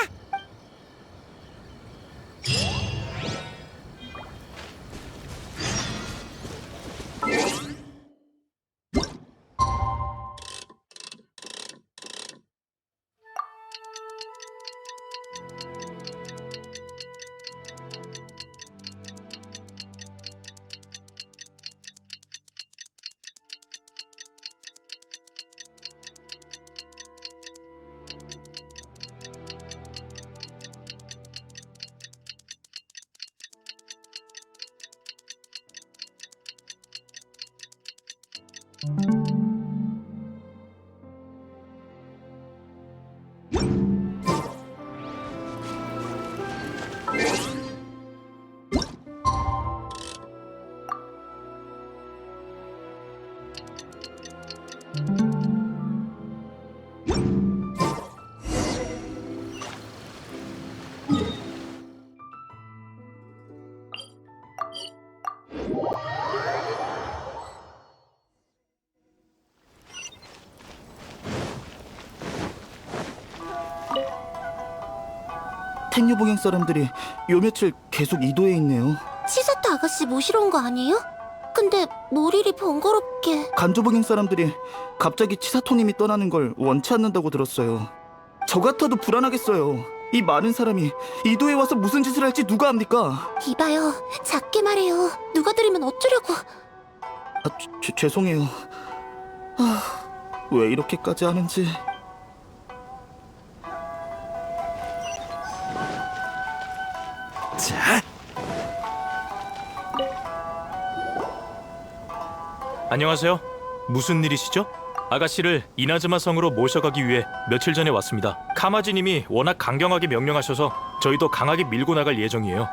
텐유봉행 사람들이 요 며칠 계속 이도에 있네요. 치사토 아가씨 모시러 온 거 아니에요? 근데 뭘 이리 번거롭게. 간조봉행 사람들이 갑자기 치사토님이 떠나는 걸 원치 않는다고 들었어요. 저 같아도 불안하겠어요. 이 많은 사람이 이도에 와서 무슨 짓을 할지 누가 압니까? 이봐요, 작게 말해요. 누가 들으면 어쩌려고. 죄송해요. 왜 이렇게까지 하는지. 자. 안녕하세요. 무슨 일이시죠? 아가씨를 이나즈마 성으로 모셔가기 위해 며칠 전에 왔습니다. 카마지님이 워낙 강경하게 명령하셔서 저희도 강하게 밀고 나갈 예정이에요.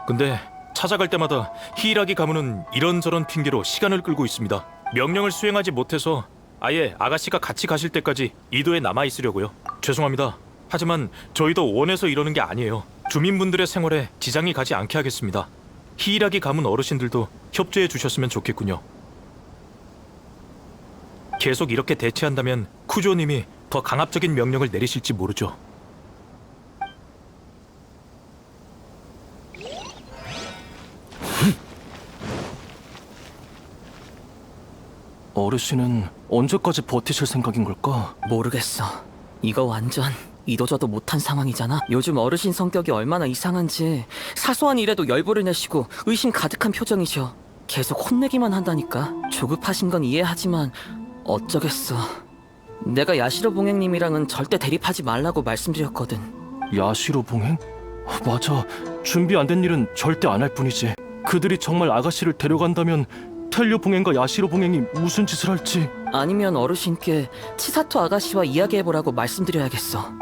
근데 찾아갈 때마다 히이라기 가문은 이런저런 핑계로 시간을 끌고 있습니다. 명령을 수행하지 못해서 아예 아가씨가 같이 가실 때까지 이도에 남아있으려고요. 죄송합니다. 하지만 저희도 원해서 이러는 게 아니에요. 주민분들의 생활에 지장이 가지 않게 하겠습니다. 히이라기 가문 어르신들도 협조해 주셨으면 좋겠군요. 계속 이렇게 대치한다면 쿠조님이 더 강압적인 명령을 내리실지 모르죠. 어르신은 언제까지 버티실 생각인 걸까? 모르겠어. 이거 완전 이도저도 못한 상황이잖아. 요즘 어르신 성격이 얼마나 이상한지 사소한 일에도 열불을 내시고 의심 가득한 표정이셔. 계속 혼내기만 한다니까. 조급하신 건 이해하지만 어쩌겠어. 내가 야시로 봉행님이랑은 절대 대립하지 말라고 말씀드렸거든. 야시로 봉행? 맞아. 준비 안 된 일은 절대 안 할 뿐이지. 그들이 정말 아가씨를 데려간다면 텔류 봉행과 야시로 봉행이 무슨 짓을 할지. 아니면 어르신께 치사토 아가씨와 이야기해보라고 말씀드려야겠어.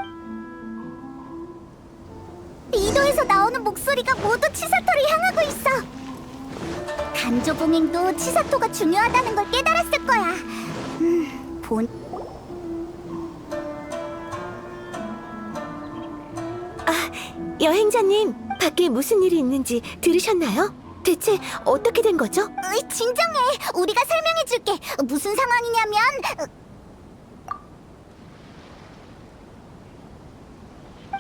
이도에서 나오는 목소리가 모두 치사토를 향하고 있어. 간조 봉행도 치사토가 중요하다는 걸 깨달았을 거야. 여행자님, 밖에 무슨 일이 있는지 들으셨나요? 대체 어떻게 된 거죠? 진정해. 우리가 설명해줄게. 무슨 상황이냐면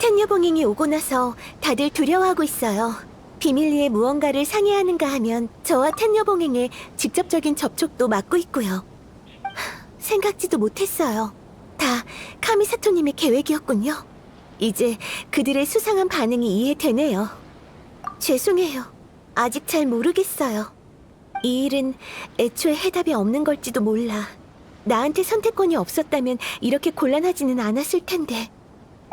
텐유봉행이 오고 나서 다들 두려워하고 있어요. 비밀리에 무언가를 상의하는가 하면 저와 텐유봉행의 직접적인 접촉도 막고 있고요. 생각지도 못했어요. 다 카미사토님의 계획이었군요. 이제 그들의 수상한 반응이 이해되네요. 죄송해요. 아직 잘 모르겠어요. 이 일은 애초에 해답이 없는 걸지도 몰라. 나한테 선택권이 없었다면 이렇게 곤란하지는 않았을 텐데.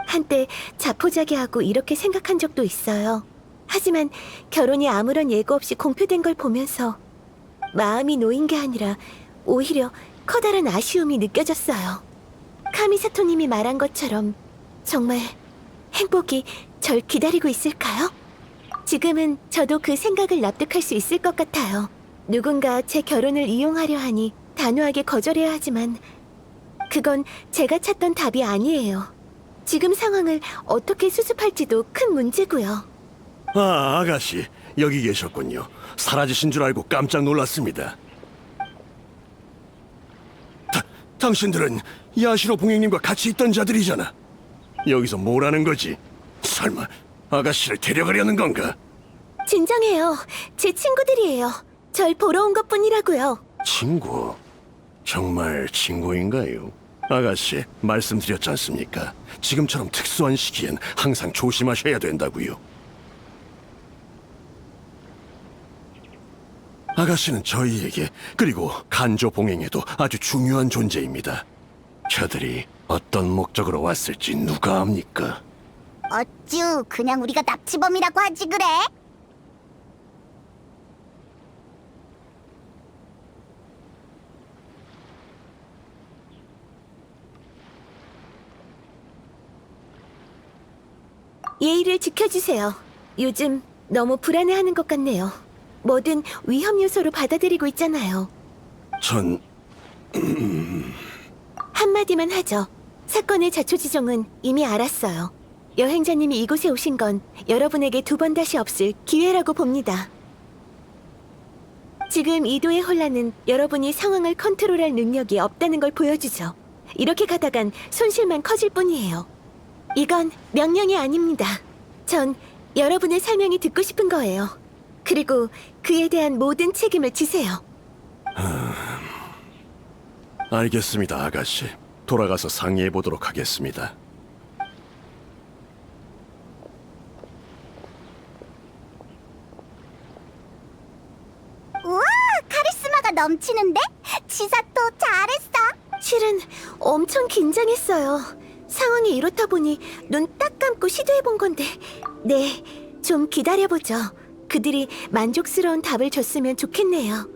한때 자포자기하고 이렇게 생각한 적도 있어요. 하지만 결혼이 아무런 예고 없이 공표된 걸 보면서 마음이 놓인 게 아니라 오히려 커다란 아쉬움이 느껴졌어요. 카미사토님이 말한 것처럼 정말 행복이 절 기다리고 있을까요? 지금은 저도 그 생각을 납득할 수 있을 것 같아요. 누군가 제 결혼을 이용하려 하니 단호하게 거절해야 하지만 그건 제가 찾던 답이 아니에요. 지금 상황을 어떻게 수습할지도 큰 문제고요. 아, 아가씨, 여기 계셨군요. 사라지신 줄 알고 깜짝 놀랐습니다. 당신들은 야시로 봉행님과 같이 있던 자들이잖아. 여기서 뭘 하는 거지? 설마 아가씨를 데려가려는 건가? 진정해요. 제 친구들이에요. 절 보러 온 것뿐이라고요. 친구? 정말 친구인가요? 아가씨, 말씀드렸지 않습니까? 지금처럼 특수한 시기엔 항상 조심하셔야 된다고요. 아가씨는 저희에게, 그리고 간조 봉행에도 아주 중요한 존재입니다. 저들이 어떤 목적으로 왔을지 누가 압니까? 어쭈, 그냥 우리가 납치범이라고 하지 그래? 예의를 지켜주세요. 요즘 너무 불안해하는 것 같네요. 뭐든 위험 요소로 받아들이고 있잖아요. 전... 한마디만 하죠. 사건의 자초지종은 이미 알았어요. 여행자님이 이곳에 오신 건 여러분에게 두 번 다시 없을 기회라고 봅니다. 지금 이도의 혼란은 여러분이 상황을 컨트롤할 능력이 없다는 걸 보여주죠. 이렇게 가다간 손실만 커질 뿐이에요. 이건 명령이 아닙니다. 전 여러분의 설명이 듣고 싶은 거예요. 그리고 그에 대한 모든 책임을 지세요. 알겠습니다, 아가씨. 돌아가서 상의해보도록 하겠습니다. 우와, 카리스마가 넘치는데? 치사토 잘했어. 실은 엄청 긴장했어요. 상황이 이렇다 보니 눈 딱 감고 시도해본 건데. 네, 좀 기다려보죠. 그들이 만족스러운 답을 줬으면 좋겠네요.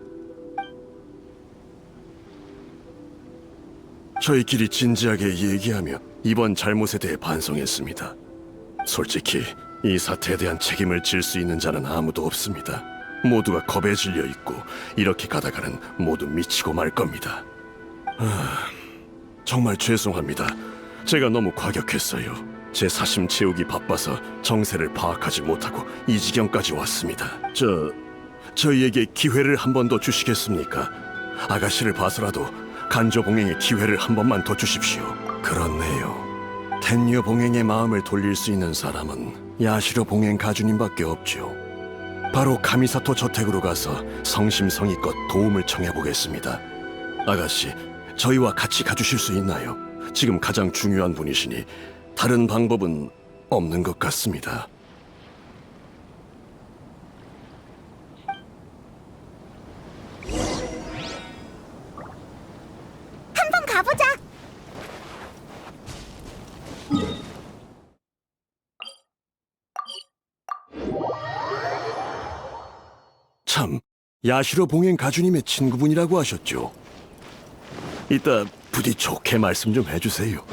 저희끼리 진지하게 얘기하며 이번 잘못에 대해 반성했습니다. 솔직히 이 사태에 대한 책임을 질 수 있는 자는 아무도 없습니다. 모두가 겁에 질려 있고 이렇게 가다가는 모두 미치고 말 겁니다. 정말 죄송합니다. 제가 너무 과격했어요. 제 사심 채우기 바빠서 정세를 파악하지 못하고 이 지경까지 왔습니다. 저희에게 기회를 한 번 더 주시겠습니까? 아가씨를 봐서라도 간조 봉행의 기회를 한 번만 더 주십시오. 그렇네요. 텐녀 봉행의 마음을 돌릴 수 있는 사람은 야시로 봉행 가주님밖에 없죠. 바로 카미사토 저택으로 가서 성심성의껏 도움을 청해보겠습니다. 아가씨, 저희와 같이 가주실 수 있나요? 지금 가장 중요한 분이시니 다른 방법은 없는 것 같습니다. 한번 가보자. 참, 야시로 봉행 가주님의 친구분이라고 하셨죠? 이따 부디 좋게 말씀 좀 해주세요.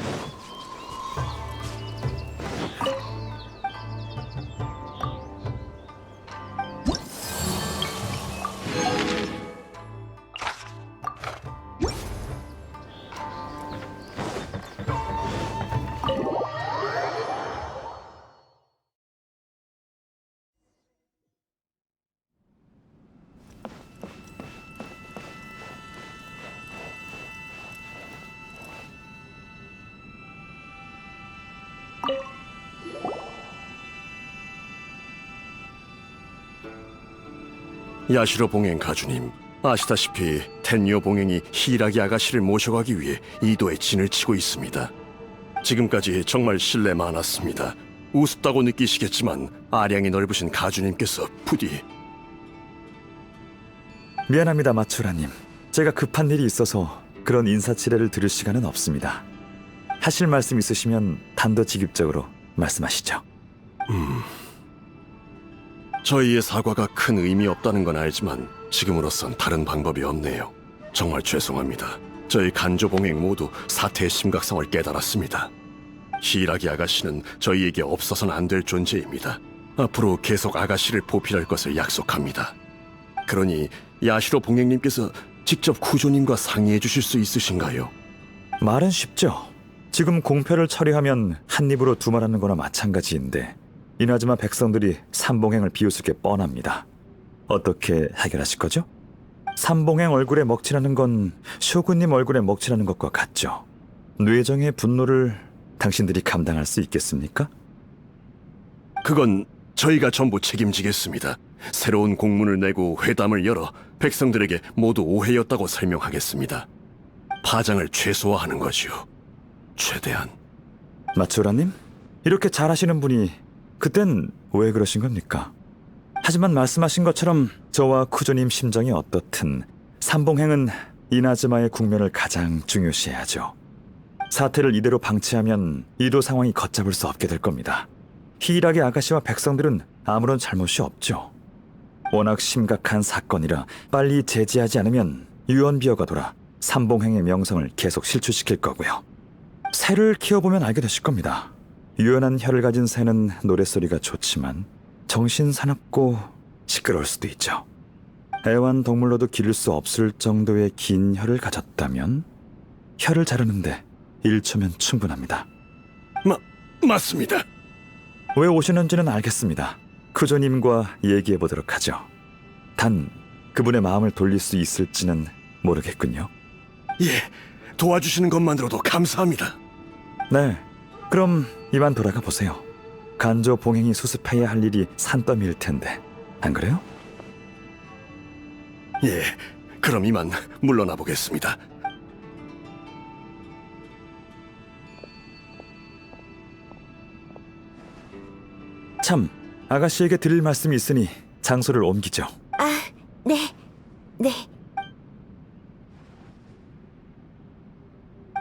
야시로 봉행 가주님, 아시다시피 텐요 봉행이 히라기 아가씨를 모셔가기 위해 이도에 진을 치고 있습니다. 지금까지 정말 신뢰 많았습니다. 우습다고 느끼시겠지만 아량이 넓으신 가주님께서 부디... 미안합니다, 마츠라님. 제가 급한 일이 있어서 그런 인사치레를 들을 시간은 없습니다. 하실 말씀 있으시면 단도직입적으로 말씀하시죠. 저희의 사과가 큰 의미 없다는 건 알지만 지금으로선 다른 방법이 없네요. 정말 죄송합니다. 저희 간조봉행 모두 사태의 심각성을 깨달았습니다. 히라기 아가씨는 저희에게 없어서는 안 될 존재입니다. 앞으로 계속 아가씨를 보필할 것을 약속합니다. 그러니 야시로 봉행님께서 직접 쿠조님과 상의해 주실 수 있으신가요? 말은 쉽죠. 지금 공표를 처리하면 한 입으로 두 말하는 거나 마찬가지인데 이나즈마 백성들이 삼봉행을 비웃을 게 뻔합니다. 어떻게 해결하실 거죠? 삼봉행 얼굴에 먹칠하는 건 쇼군님 얼굴에 먹칠하는 것과 같죠. 뇌정의 분노를 당신들이 감당할 수 있겠습니까? 그건 저희가 전부 책임지겠습니다. 새로운 공문을 내고 회담을 열어 백성들에게 모두 오해였다고 설명하겠습니다. 파장을 최소화하는 거지요. 최대한. 마츠오라님? 이렇게 잘하시는 분이 그땐 왜 그러신 겁니까? 하지만 말씀하신 것처럼 저와 쿠조님 심정이 어떻든 삼봉행은 이나즈마의 국면을 가장 중요시해야죠. 사태를 이대로 방치하면 이도 상황이 걷잡을 수 없게 될 겁니다. 히이라기 아가씨와 백성들은 아무런 잘못이 없죠. 워낙 심각한 사건이라 빨리 제지하지 않으면 유언비어가 돌아 삼봉행의 명성을 계속 실추시킬 거고요. 새를 키워보면 알게 되실 겁니다. 유연한 혀를 가진 새는 노랫소리가 좋지만 정신 사납고 시끄러울 수도 있죠. 애완동물로도 기를 수 없을 정도의 긴 혀를 가졌다면 혀를 자르는데 1초면 충분합니다. 맞습니다. 왜 오시는지는 알겠습니다. 쿠조님과 얘기해보도록 하죠. 단 그분의 마음을 돌릴 수 있을지는 모르겠군요. 예, 도와주시는 것만으로도 감사합니다. 네, 그럼 이만 돌아가 보세요. 간조 봉행이 수습해야 할 일이 산더미일 텐데, 안 그래요? 예, 그럼 이만 물러나 보겠습니다. 참, 아가씨에게 드릴 말씀이 있으니 장소를 옮기죠. 아, 네.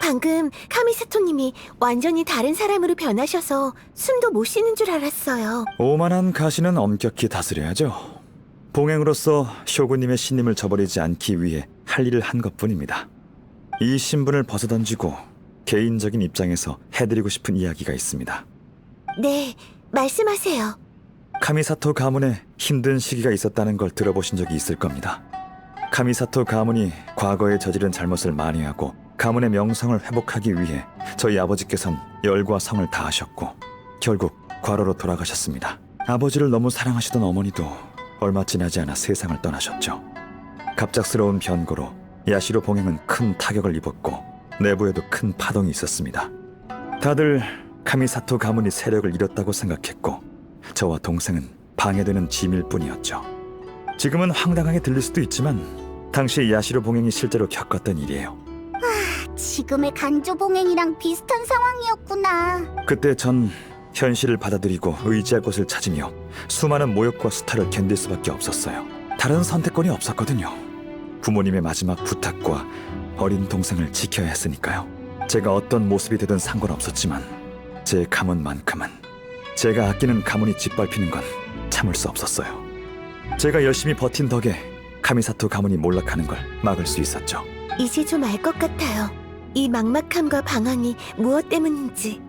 방금 카미사토님이 완전히 다른 사람으로 변하셔서 숨도 못 쉬는 줄 알았어요. 오만한 가시는 엄격히 다스려야죠. 봉행으로서 쇼군님의 신임을 저버리지 않기 위해 할 일을 한 것뿐입니다. 이 신분을 벗어던지고 개인적인 입장에서 해드리고 싶은 이야기가 있습니다. 네, 말씀하세요. 카미사토 가문에 힘든 시기가 있었다는 걸 들어보신 적이 있을 겁니다. 카미사토 가문이 과거에 저지른 잘못을 만회하고 가문의 명성을 회복하기 위해 저희 아버지께선 열과 성을 다하셨고 결국 과로로 돌아가셨습니다. 아버지를 너무 사랑하시던 어머니도 얼마 지나지 않아 세상을 떠나셨죠. 갑작스러운 변고로 야시로 봉행은 큰 타격을 입었고 내부에도 큰 파동이 있었습니다. 다들 카미사토 가문이 세력을 잃었다고 생각했고 저와 동생은 방해되는 짐일 뿐이었죠. 지금은 황당하게 들릴 수도 있지만 당시 야시로 봉행이 실제로 겪었던 일이에요. 지금의 간조봉행이랑 비슷한 상황이었구나. 그때 전 현실을 받아들이고 의지할 곳을 찾으며 수많은 모욕과 수탈을 견딜 수밖에 없었어요. 다른 선택권이 없었거든요. 부모님의 마지막 부탁과 어린 동생을 지켜야 했으니까요. 제가 어떤 모습이 되든 상관없었지만 제 가문만큼은 제가 아끼는 가문이 짓밟히는 건 참을 수 없었어요. 제가 열심히 버틴 덕에 카미사토 가문이 몰락하는 걸 막을 수 있었죠. 이제 좀 알 것 같아요. 이 막막함과 방황이 무엇 때문인지.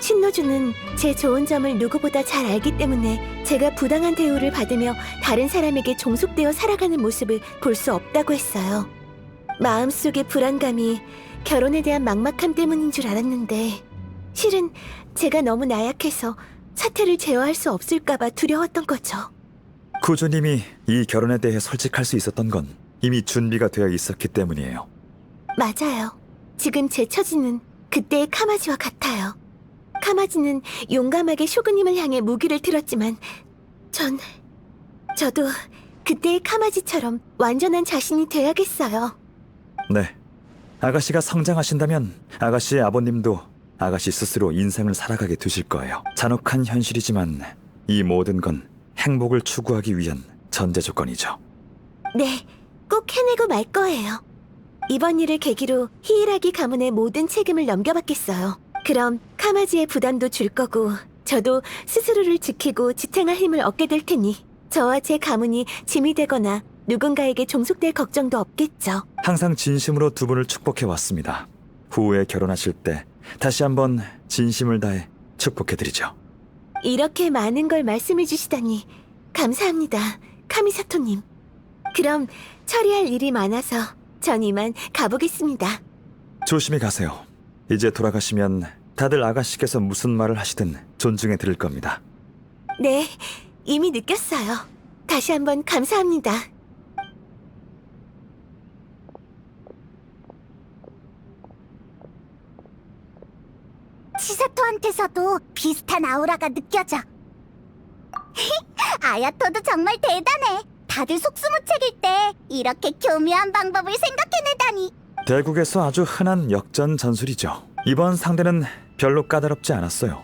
신노주는 제 좋은 점을 누구보다 잘 알기 때문에 제가 부당한 대우를 받으며 다른 사람에게 종속되어 살아가는 모습을 볼 수 없다고 했어요. 마음속의 불안감이 결혼에 대한 막막함 때문인 줄 알았는데 실은 제가 너무 나약해서 사태를 제어할 수 없을까봐 두려웠던 거죠. 쿠조님이 이 결혼에 대해 솔직할 수 있었던 건 이미 준비가 되어 있었기 때문이에요. 맞아요. 지금 제 처지는 그때의 카마지와 같아요. 카마지는 용감하게 쇼군님을 향해 무기를 들었지만 저도 그때의 카마지처럼 완전한 자신이 돼야겠어요. 네, 아가씨가 성장하신다면 아가씨의 아버님도 아가씨 스스로 인생을 살아가게 되실 거예요. 잔혹한 현실이지만 이 모든 건 행복을 추구하기 위한 전제 조건이죠. 네, 꼭 해내고 말 거예요. 이번 일을 계기로 히이라기 가문의 모든 책임을 넘겨받겠어요. 그럼 카마지의 부담도 줄 거고 저도 스스로를 지키고 지탱할 힘을 얻게 될 테니 저와 제 가문이 짐이 되거나 누군가에게 종속될 걱정도 없겠죠. 항상 진심으로 두 분을 축복해 왔습니다. 후에 결혼하실 때 다시 한번 진심을 다해 축복해드리죠. 이렇게 많은 걸 말씀해 주시다니 감사합니다, 카미사토님. 그럼 처리할 일이 많아서 전 이만 가보겠습니다. 조심히 가세요. 이제 돌아가시면 다들 아가씨께서 무슨 말을 하시든 존중해 드릴 겁니다. 네, 이미 느꼈어요. 다시 한번 감사합니다. 치사토한테서도 비슷한 아우라가 느껴져. 아야토도 정말 대단해. 다들 속수무책일 때 이렇게 교묘한 방법을 생각해내다니. 대국에서 아주 흔한 역전 전술이죠. 이번 상대는 별로 까다롭지 않았어요.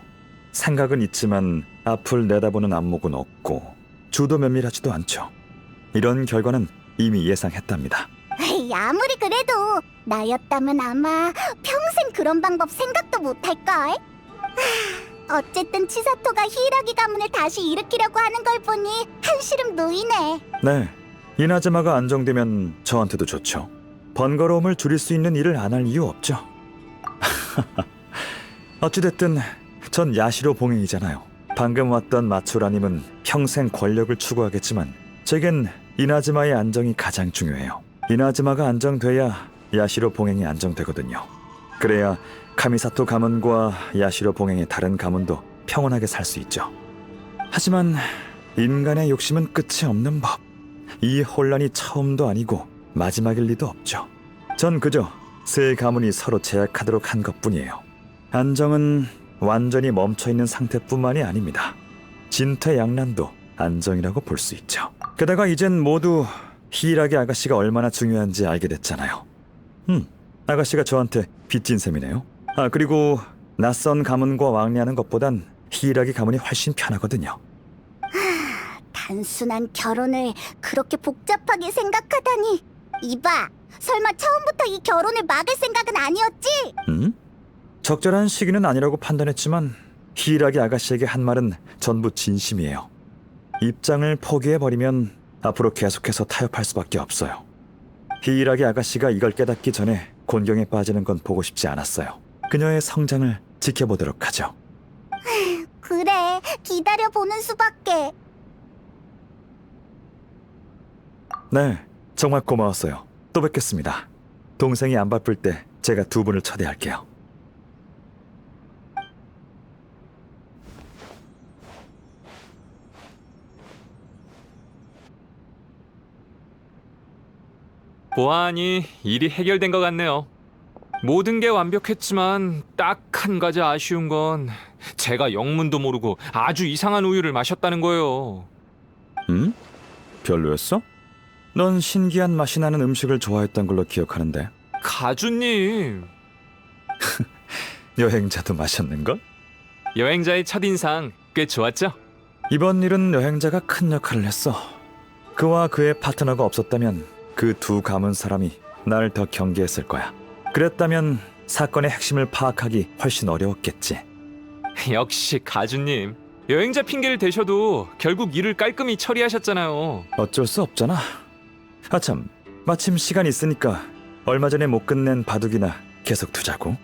생각은 있지만 앞을 내다보는 안목은 없고 주도 면밀하지도 않죠. 이런 결과는 이미 예상했답니다. 에이, 아무리 그래도 나였다면 아마 평생 그런 방법 생각도 못할걸. 어쨌든 치사토가 히이라기 가문을 다시 일으키려고 하는 걸 보니 한시름 놓이네. 네, 이나즈마가 안정되면 저한테도 좋죠. 번거로움을 줄일 수 있는 일을 안 할 이유 없죠. 어찌됐든 전 야시로 봉행이잖아요. 방금 왔던 마츠오라님은 평생 권력을 추구하겠지만 제겐 이나즈마의 안정이 가장 중요해요. 이나즈마가 안정돼야 야시로 봉행이 안정되거든요. 그래야 카미사토 가문과 야시로 봉행의 다른 가문도 평온하게 살 수 있죠. 하지만 인간의 욕심은 끝이 없는 법. 이 혼란이 처음도 아니고 마지막일 리도 없죠. 전 그저 세 가문이 서로 제약하도록 한 것뿐이에요. 안정은 완전히 멈춰있는 상태뿐만이 아닙니다. 진퇴양난도 안정이라고 볼 수 있죠. 게다가 이젠 모두 히이라기 아가씨가 얼마나 중요한지 알게 됐잖아요. 아가씨가 저한테 빚진 셈이네요. 아, 그리고 낯선 가문과 왕래하는 것보단 히이라기 가문이 훨씬 편하거든요. 단순한 결혼을 그렇게 복잡하게 생각하다니. 이봐, 설마 처음부터 이 결혼을 막을 생각은 아니었지? 적절한 시기는 아니라고 판단했지만 히이라기 아가씨에게 한 말은 전부 진심이에요. 입장을 포기해버리면 앞으로 계속해서 타협할 수밖에 없어요. 히이라기 아가씨가 이걸 깨닫기 전에 곤경에 빠지는 건 보고 싶지 않았어요. 그녀의 성장을 지켜보도록 하죠. 그래, 기다려보는 수밖에. 네, 정말 고마웠어요. 또 뵙겠습니다. 동생이 안 바쁠 때 제가 두 분을 초대할게요. 보아하니 일이 해결된 것 같네요. 모든 게 완벽했지만 딱 한 가지 아쉬운 건 제가 영문도 모르고 아주 이상한 우유를 마셨다는 거예요. 별로였어? 넌 신기한 맛이 나는 음식을 좋아했던 걸로 기억하는데. 가주님. 여행자도 마셨는걸? 여행자의 첫인상 꽤 좋았죠? 이번 일은 여행자가 큰 역할을 했어. 그와 그의 파트너가 없었다면 그 두 가문 사람이 날 더 경계했을 거야. 그랬다면 사건의 핵심을 파악하기 훨씬 어려웠겠지. 역시 가주님. 여행자 핑계를 대셔도 결국 일을 깔끔히 처리하셨잖아요. 어쩔 수 없잖아. 아참, 마침 시간 있으니까 얼마 전에 못 끝낸 바둑이나 계속 두자고.